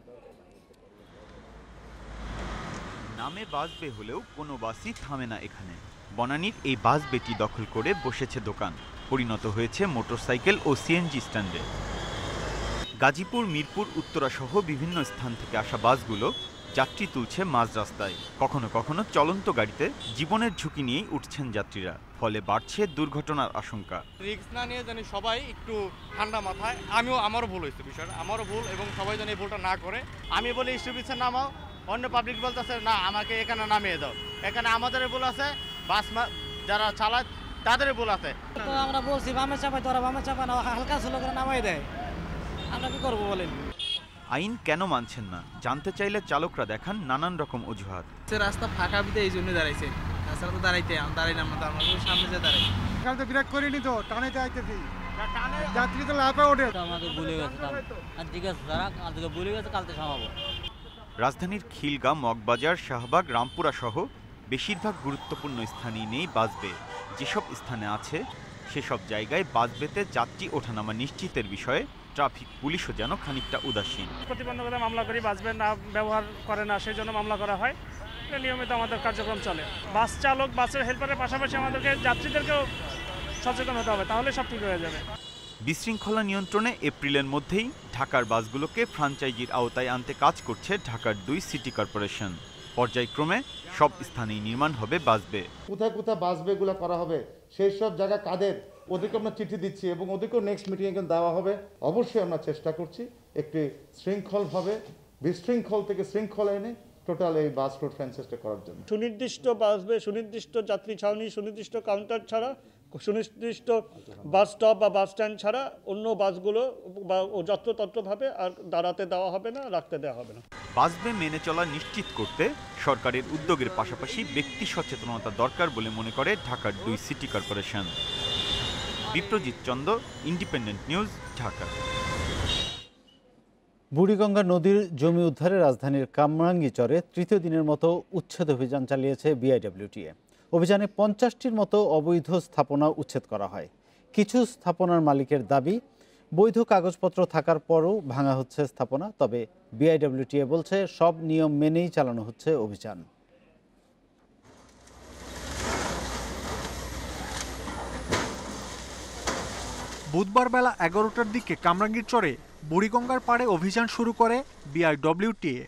নামে বাস বে হলেও কোনো বাসই থামে না এখানে। বনানীর এই বাস বেটি দখল করে বসেছে দোকান, পরিণত হয়েছে মোটরসাইকেল ও সিএনজি স্ট্যান্ডে। গাজীপুর, মিরপুর, উত্তরা সহ বিভিন্ন স্থান থেকে আসা বাসগুলো যাত্রী তুলছে মাঝ রাস্তায়। কখনো কখনো চলন্ত গাড়িতে জীবনের ঝুঁকি নিয়েই উঠছেন যাত্রীরা, ফলে বাড়ছে দুর্ঘটনার আশঙ্কা। রিস্ক না নিয়ে জানি সবাই একটু ঠান্ডা মাথায়, আমারও ভুল হয়েছে, বিষয়টা আমারও ভুল, এবং সবাই যেন এই ভুলটা না করে। আমি বলি স্টপিসে নামাও, অন্য পাবলিক বলতেছে না আমাকে এখানে নামিয়ে দাও। এখানে আমাদের ভুল আছে, বাস যারা চালায় তাদের ভুল আছে। তো আমরা বলছি বামে চাপাই, তোরা বামে চাপা না, হালকা স্লো করে নামাই দেয়, আমরা কি করবো বলেন? আইন কেন মানছেন না জানতে চাইলে চালকরা দেখান নানান রকম অজুহাত। রাস্তা ফাঁকা বিতে এই জন্য দাঁড়াইছে, তাছাড়া তো দাঁড়াইলাম না, সামনে যে দাঁড়াই। কাল তো ব্রেক করিনি, তো টানেতে আইতেছি, যাত্রী তো লাফে ওঠে। আমাকে ভুলে গেছে, আর ঠিক আছে তারা আজকে ভুলে গেছে, কালকে সামাবো। রাজধানীর খিলগাঁও, মগবাজার, শাহবাগ, রামপুরা সহ বেশিরভাগ গুরুত্বপূর্ণ স্থানই নেই বাসবে। যেসব স্থানে আছে সেসব জায়গায় বাসবেতে যাত্রী ওঠানামা নিশ্চিতের বিষয়ে ট্রাফিক পুলিশও যেন খানিকটা উদাসীন। প্রতিবন্ধকতা মামলা করি, বাসবে না ব্যবহার করে না সেই জন্য মামলা করা হয়। নিয়মিত আমাদের কার্যক্রম চলে। বাস চালক, বাসের হেল্পারের পাশাপাশি আমাদেরকে যাত্রীদেরকেও সচেতন হতে হবে, তাহলে সব ঠিক হয়ে যাবে। বিশৃঙ্খলা নিয়ন্ত্রণে এপ্রিলের মধ্যেই ঢাকার বাসগুলোকে ফ্রাঞ্চাইজির আওতায় আনতে কাজ করছে ঢাকার 2 সিটি কর্পোরেশন। পর্যায়ক্রমে সব স্থানেই নির্মাণ হবে বাসবে। কোথায় কোথায় বাসবেগুলো করা হবে সেই সব জায়গা কাদের, ওদেরকে আমরা চিঠি দিচ্ছি এবং ওদেরকেও নেক্সট মিটিংয়ে কিন্তু দেওয়া হবে। অবশ্যই আমরা চেষ্টা করছি একটি শৃঙ্খলভাবে বিশৃঙ্খল থেকে শৃঙ্খলা এনে টোটাল এই বাস রুট ফ্রাঞ্চাইজটা করার জন্য। সুনির্দিষ্ট বাসবে, সুনির্দিষ্ট যাত্রী ছাউনি, সুনির্দিষ্ট কাউন্টার ছাড়া, সুনির্দিষ্ট বাস স্টপ বা বাস স্ট্যান্ড ছাড়া অন্য বাসগুলো বা যত্রতত্রভাবে আর দাঁড়াতে দেওয়া হবে না, রাখতে দেওয়া হবে না। বাসবে মেনে চলা নিশ্চিত করতে সরকারের উদ্যোগের পাশাপাশি ব্যক্তি সচেতনতা দরকার বলে মনে করে ঢাকার 2 city corporation. Biprajit Chanda, independent news, Dhaka. Buriganga নদীর জমি উদ্ধারে রাজধানীর কামরাঙ্গীচরে তৃতীয় দিনের মতো উচ্ছেদ অভিযান চালিয়েছে বিআইডব্লিউটিএ। অভিযানে 50টির মতো অবৈধ স্থাপনা উচ্ছেদ করা হয়। কিছু স্থাপনার মালিকের দাবি, বৈধ কাগজপত্র থাকার পরও ভাঙা হচ্ছে স্থাপনা। তবে বিআইডব্লিউটিএ বলছে সব নিয়ম মেনেই চালানো হচ্ছে অভিযান। বুধবার বেলা 11টার দিকে কামরাঙ্গীরচরে বুড়িগঙ্গার পাড়ে অভিযান শুরু করে বিআইডব্লিউটিএ।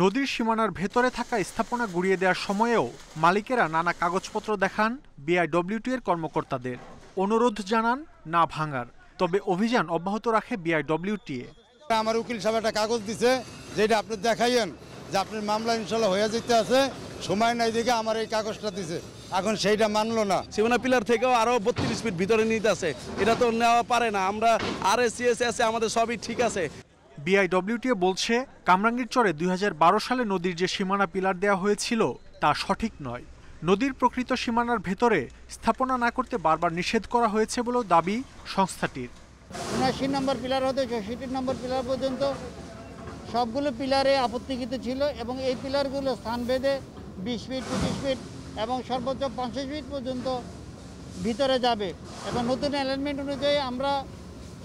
নদীর সীমানার ভেতরে থাকা স্থাপনা গুড়িয়ে দেওয়ার সময়েও মালিকেরা নানা কাগজপত্র দেখান বিআইডব্লিউটিএর কর্মকর্তাদের, অনুরোধ জানান না ভাঙার। তবে অভিযান অব্যাহত রাখে বিআইডব্লিউটিএ। আমার উকিল সাহেব একটা কাগজ দিছে যেটা আপনি দেখাইয়েন যে আপনার মামলা ইনশাল্লাহ হয়ে যেতে আছে, সময় নাই দেখে আমার এই কাগজটা দিছে, এখন সেইটা মানলো না। সীমানা পিলার থেকেও আরো 32 ফিট ভিতরে নিতে আছে, এটা তো নেওয়া পারে না। আমরা আরএসসিএস আছে, আমাদের সবই ঠিক আছে। বিআইডব্লিউটিএ বলছে কামরাঙ্গীরচরে 2012 সালে নদীর যে সীমানা পিলার দেওয়া হয়েছিল তা সঠিক নয়। নদীর প্রকৃত সীমানার ভেতরে স্থাপনা না করতে বারবার নিষেধ করা হয়েছে বলেও দাবি সংস্থাটির। 79 নম্বর পিলার হতে 64 নম্বর পিলার পর্যন্ত সবগুলো পিলারে আপত্তিকৃত ছিল এবং এই পিলারগুলো স্থানভেদে 20 ফিট, 25 ফিট এবং সর্বোচ্চ 50 ফিট পর্যন্ত ভিতরে যাবে। এবং নতুন অ্যালাইনমেন্ট অনুযায়ী আমরা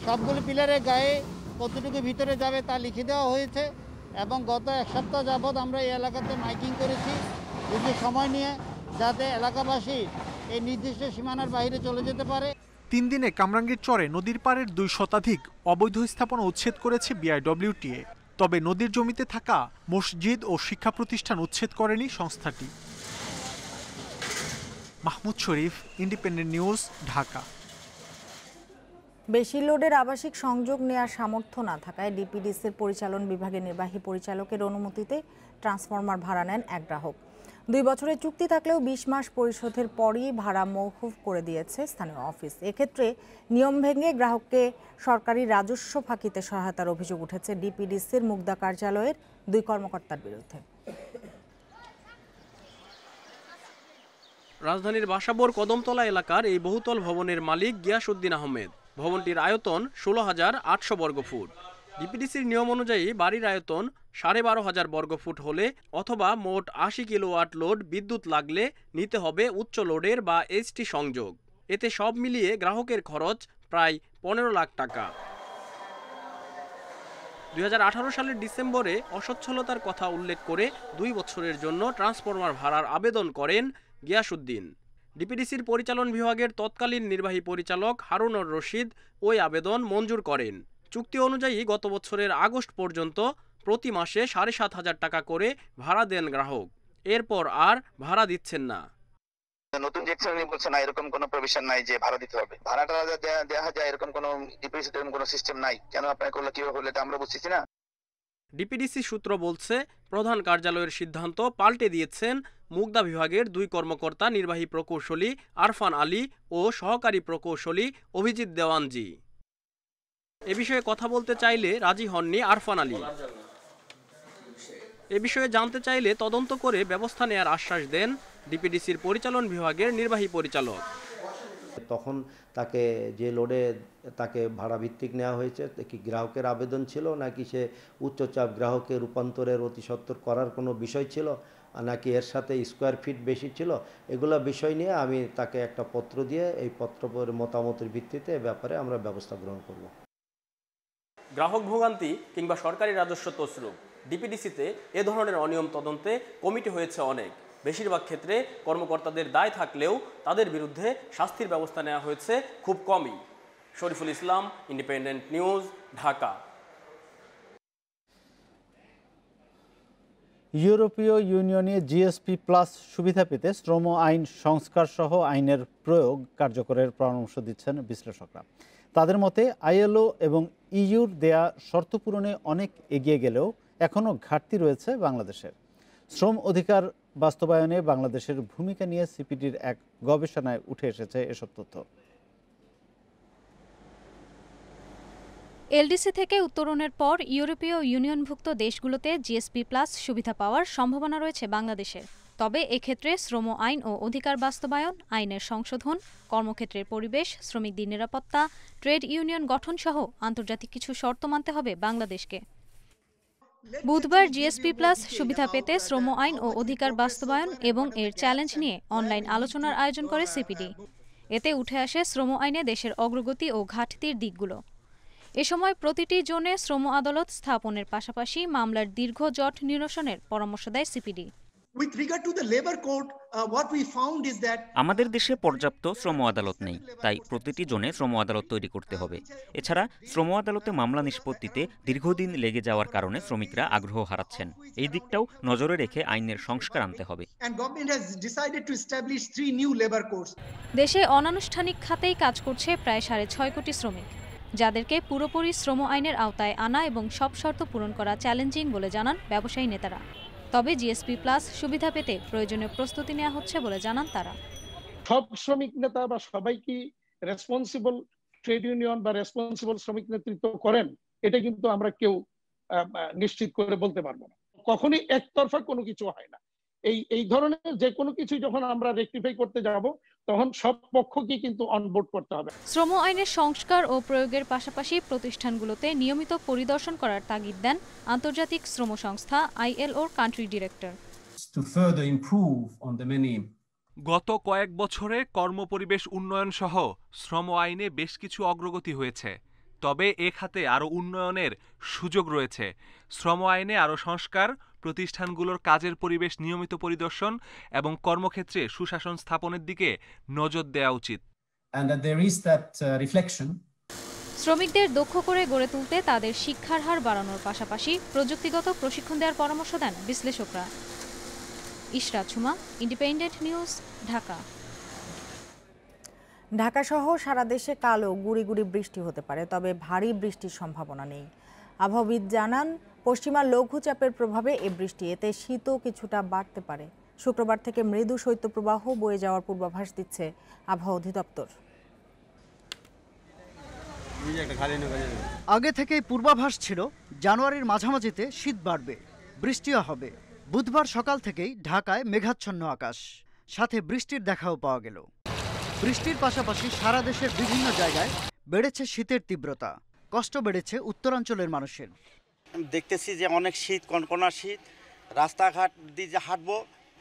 সবগুলো পিলারের গায়ে কতটুকু ভিতরে যাবে তা লিখে দেওয়া হয়েছে এবং গত 1 সপ্তাহ যাবৎ আমরা এই এলাকাতে মাইকিং করেছি কিছু সময় নিয়ে, যাতে এলাকাবাসী এই নির্দিষ্ট সীমানার বাইরে চলে যেতে পারে। 3 দিনে কামরাঙ্গীরচরে নদীর পাড়ের 2 শতাধিক অবৈধ স্থাপনা উচ্ছেদ করেছে বিআইডব্লিউটিএ। তবে নদীর জমিতে থাকা মসজিদ ও শিক্ষা প্রতিষ্ঠান উচ্ছেদ করেনি সংস্থাটি। মাহমুদ শরীফ, ইন্ডিপেন্ডেন্ট নিউজ, ঢাকা। বেশি লোডের আবাসিক সংযোগ নেওয়ার সামর্থ্য না থাকায় ডিপিডিসির পরিচালন বিভাগের নির্বাহী পরিচালকের অনুমতিতে ট্রান্সফরমার ভাড়া নেন এক গ্রাহক। 2 বছরের চুক্তি থাকলেও 20 মাস পরিশোধের পরই ভাড়া মওকুফ করে দিয়েছে স্থানীয় অফিস। এক্ষেত্রে নিয়ম ভেঙে গ্রাহককে সরকারি রাজস্ব ফাঁকিতে সহায়তার অভিযোগ উঠেছে ডিপিডিসির মুগদা কার্যালয়ের 2 কর্মকর্তার বিরুদ্ধে। রাজধানীর বাসাবোর কদমতলা এলাকার এই বহুতল ভবনের মালিক গিয়াসউদ্দিন আহমেদ। ভবনটির আয়তন 16,800 বর্গফুট। ডিপিডিসির নিয়ম অনুযায়ী বাড়ির আয়তন 12,500 বর্গফুট হলে অথবা মোট 80 কিলোওয়াট লোড বিদ্যুৎ লাগলে নিতে হবে উচ্চ লোডের বা এইচটি সংযোগ। এতে সব মিলিয়ে গ্রাহকের খরচ প্রায় 15 লাখ টাকা। 2018 সালের ডিসেম্বরে অসচ্ছলতার কথা উল্লেখ করে 2 বছরের জন্য ট্রান্সফরমার ভাড়ার আবেদন করেন গিয়াসউদ্দিন। ডিপিডিসির পরিচালন বিভাগের তৎকালীন নির্বাহী পরিচালক হারুনুর রশিদ ওই আবেদন মঞ্জুর করেন। চুক্তি অনুযায়ী গত বছরের আগস্ট পর্যন্ত প্রতি মাসে 7,500 টাকা করে ভাড়া দেন গ্রাহক। এরপর আর ভাড়া দিচ্ছেন না। নতুন যে শ্রেণী বলছে না, এরকম কোনো প্রভিশন নাই যে ভাড়া দিতে হবে, ভাড়াটা দেওয়া যায় এরকম কোনো ডিপিডিসিতে এরকম কোনো সিস্টেম নাই। কেন আপনাকে করলে কিভাবে হলে আমরা বুঝতেছি না। ডিপিডিসি সূত্র বলছে প্রধান কার্যালয়ের সিদ্ধান্ত পাল্টে দিয়েছেন মুগদা বিভাগের 2 কর্মকর্তা, নির্বাহী প্রকৌশলী আরফান আলী ও সহকারী প্রকৌশলী অভিজিৎ দেওয়ানজি। এ বিষয়ে কথা বলতে চাইলে রাজি হননি আরফান আলী। এ বিষয়ে জানতে চাইলে তদন্ত করে ব্যবস্থা নেয়ার আশ্বাস দেন ডিপিডিসির পরিচালন বিভাগের নির্বাহী পরিচালক। তখন তাকে যে লোডে তাকে ভাড়া ভিত্তিক নেওয়া হয়েছে কি গ্রাহকের আবেদন ছিল, নাকি সে উচ্চচাপ গ্রাহকে রূপান্তরের অতি সত্বর করার কোনো বিষয় ছিল, নাকি এর সাথে স্কোয়ার ফিট বেশি ছিল, এগুলো বিষয় নিয়ে আমি তাকে একটা পত্র দিয়ে এই পত্রের মতামতের ভিত্তিতে ব্যাপারে আমরা ব্যবস্থা গ্রহণ করব। গ্রাহক ভোগান্তি কিংবা সরকারি রাজস্ব তছরূপ, ডিপিডিসিতে এ ধরনের অনিয়ম তদন্তে কমিটি হয়েছে অনেক। বেশিরভাগ ক্ষেত্রে কর্মকর্তাদের দায় থাকলেও তাদের বিরুদ্ধে শাস্তির ব্যবস্থা নেওয়া হয়েছে খুব কমই। Shariful Islam, independent news, Dhaka. ইউরোপীয় ইউনিয়নে জিএসপি প্লাস সুবিধা পেতে শ্রম আইন সংস্কার সহ আইনের প্রয়োগ কার্যকরের পরামর্শ দিচ্ছেন বিশ্লেষকরা। তাদের মতে আইএলও এবং ইইউর দেয়া শর্ত পূরণে অনেক এগিয়ে গেলেও এখনও ঘাটতি রয়েছে বাংলাদেশের। শ্রম অধিকার বাস্তবায়নে বাংলাদেশের ভূমিকা নিয়ে সিপিডির এক গবেষণায় উঠে এসেছে এসব তথ্য। এলডিসি থেকে উত্তরণের পর ইউরোপীয় ইউনিয়নভুক্ত দেশগুলোতে জিএসপি প্লাস সুবিধা পাওয়ার সম্ভাবনা রয়েছে বাংলাদেশের। তবে এক্ষেত্রে শ্রম আইন ও অধিকার বাস্তবায়ন, আইনের সংশোধন, কর্মক্ষেত্রের পরিবেশ, শ্রমিকদের নিরাপত্তা, ট্রেড ইউনিয়ন গঠন সহ আন্তর্জাতিক কিছু শর্ত মানতে হবে বাংলাদেশকে। বুধবার জিএসপি প্লাস সুবিধা পেতে শ্রম আইন ও অধিকার বাস্তবায়ন এবং এর চ্যালেঞ্জ নিয়ে অনলাইন আলোচনার আয়োজন করে সিপিডি। এতে উঠে আসে শ্রম আইনে দেশের অগ্রগতি ও ঘাটতির দিকগুলো। এ সময় প্রতিটি জোনে শ্রম আদালত স্থাপনের পাশাপাশি মামলার দীর্ঘ জট নিরসনের পরামর্শ দেয় সিপিডি। আমাদের দেশে পর্যাপ্ত শ্রম আদালত নেই, তাই প্রতিটি জোনে শ্রম আদালত তৈরি করতে হবে। এছাড়া শ্রম আদালতে মামলা নিষ্পত্তিতে দীর্ঘদিন লেগে যাওয়ার কারণে শ্রমিকরা আগ্রহ হারাচ্ছেন। এই দিকটাও নজরে রেখে আইনের সংস্কার আনতে হবে। দেশে অনানুষ্ঠানিক খাতেই কাজ করছে প্রায় 6.5 কোটি শ্রমিক, যাদেরকে পুরোপুরি শ্রম আইনের আওতায় আনা এবং সব শর্ত পূরণ করা চ্যালেঞ্জিং বলে জানান ব্যবসায়ী নেতারা। তবে জিএসপি প্লাস সুবিধা পেতে প্রয়োজনীয় প্রস্তুতি নেওয়া হচ্ছে বলে জানান তারা। সব শ্রমিক নেতা বা সবাই কি রেসপন্সিবল ট্রেড ইউনিয়ন বা রেসপন্সিবল শ্রমিক নেতৃত্ব করেন, এটা কিন্তু আমরা কেউ নিশ্চিত করে বলতে পারবো না। কখনই একতরফা কোনো কিছু হয় না। এই ধরনের যে কোনো কিছু যখন আমরা রেকটিফাই করতে যাব, তখন সব পক্ষকে কিন্তু অনবোর্ড করতে হবে। শ্রম আইনের সংস্কার ও প্রয়োগের পাশাপাশি প্রতিষ্ঠানগুলোতে নিয়মিত পরিদর্শন করার তাগিদ দেন আন্তর্জাতিক শ্রম সংস্থা আইএলওর কান্ট্রি ডিরেক্টর। গত কয়েক বছরে কর্মপরিবেশ উন্নয়ন সহ শ্রম আইনে বেশ কিছু অগ্রগতি হয়েছে। তবে এ খাতে আরও উন্নয়নের সুযোগ রয়েছে। শ্রম আইনে আরও সংস্কার, প্রতিষ্ঠানগুলোর কাজের পরিবেশ নিয়মিত পরিদর্শন এবং কর্মক্ষেত্রে সুশাসন স্থাপনের দিকে নজর দেওয়া উচিত। শ্রমিকদের দক্ষ করে গড়ে তুলতে তাদের শিক্ষার হার বাড়ানোর পাশাপাশি প্রযুক্তিগত প্রশিক্ষণ দেওয়ার পরামর্শ দেন বিশ্লেষকরা। Ishrat Jhuma, independent news, Dhaka. ঢাকাসহ সারা দেশে কালও গুঁড়ি গুঁড়ি বৃষ্টি হতে পারে, তবে ভারী বৃষ্টির সম্ভাবনা নেই। আবহাওয়াবিদ জানান, পশ্চিমা লঘুচাপের প্রভাবে এ বৃষ্টি, এতে শীতও কিছুটা বাড়তে পারে। শুক্রবার থেকে মৃদু শৈত্যপ্রবাহ বয়ে যাওয়ার পূর্বাভাস দিচ্ছে আবহাওয়া অধিদপ্তর। আগে থেকেই পূর্বাভাস ছিল জানুয়ারির মাঝামাঝিতে শীত বাড়বে, বৃষ্টিও হবে। বুধবার সকাল থেকেই ঢাকায় মেঘাচ্ছন্ন আকাশ, সাথে বৃষ্টির দেখাও পাওয়া গেল। বৃষ্টির পাশাপাশি সারা দেশের বিভিন্ন জায়গায় বেড়েছে শীতের তীব্রতা। কষ্ট বেড়েছে উত্তরাঞ্চলের মানুষের। দেখতেছি যে অনেক শীত, কনকনা শীত, রাস্তাঘাট দিয়ে যে হাঁটবো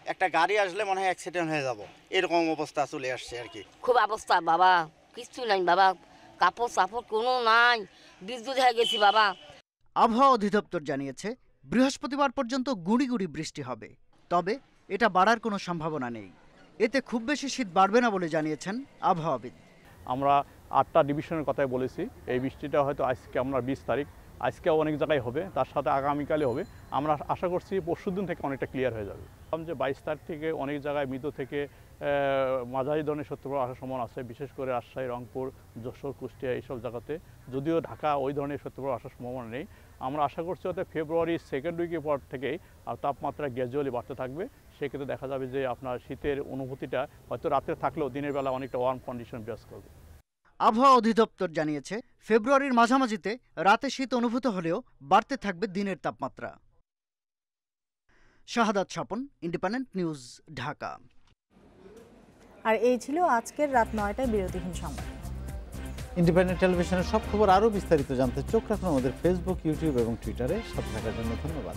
একটা গাড়ি আসলে মনে হয় অ্যাক্সিডেন্ট হয়ে যাব, এরকম অবস্থা চলে আসছে আর কি। খুব অবস্থা বাবা, কিচ্ছু নাই বাবা, কাপড় সাপড় কোনো নাই, বিদ্যুৎ হয়ে গেছি বাবা। আবহাওয়া অধিদপ্তর জানিয়েছে বৃহস্পতিবার পর্যন্ত গুঁড়ি গুঁড়ি বৃষ্টি হবে, তবে এটা বাড়ার কোনো সম্ভাবনা নেই। এতে খুব বেশি শীত বাড়বে না বলে জানিয়েছেন আবহাওয়াবিদ। আমরা 8টা ডিভিশনের কথাই বলেছি। এই বৃষ্টিটা হয়তো আজকে আমরা 20 তারিখ, আজকেও অনেক জায়গায় হবে, তার সাথে আগামীকালে হবে। আমরা আশা করছি পরশুদিন থেকে অনেকটা ক্লিয়ার হয়ে যাবে। যে 22 তারিখ থেকে অনেক জায়গায় মৃদু থেকে মাঝারি ধরনের শৈত্যপ্রবাহ আসার সম্ভাবনা আছে, বিশেষ করে রাজশাহী, রংপুর, যশোর, কুষ্টিয়া এইসব জায়গাতে। যদিও ঢাকা ওই ধরনের শৈত্যপ্রবাহ আসার সম্ভাবনা নেই। আমরা আশা করছি হয়তো ফেব্রুয়ারি সেকেন্ড উইকের পর থেকেই আর তাপমাত্রা গ্র্যাজুয়ালি বাড়তে থাকবে। সেক্ষেত্রে দেখা যাবে যে আপনার শীতের অনুভূতিটা হয়তো রাতে থাকলেও দিনের বেলা অনেকটা ওয়ার্ম কন্ডিশন বিরাজ করবে। আবহাওয়া অধিদপ্তর জানিয়েছে ফেব্রুয়ারির মাঝামাঝিতে রাতে শীত অনুভূত হলেও বাড়তে থাকবে দিনের তাপমাত্রা। শাহাদাত স্বপন, ইন্ডিপেন্ডেন্ট নিউজ, ঢাকা। আর এই ছিল আজকের রাত 9টায় বিরতিহীন সংবাদ। ইন্ডিপেন্ডেন্ট টেলিভিশনের সব খবর আরও বিস্তারিত জানতে চোখ রাখুন আমাদের ফেসবুক, ইউটিউব এবং টুইটারে। সাথে থাকার জন্য ধন্যবাদ।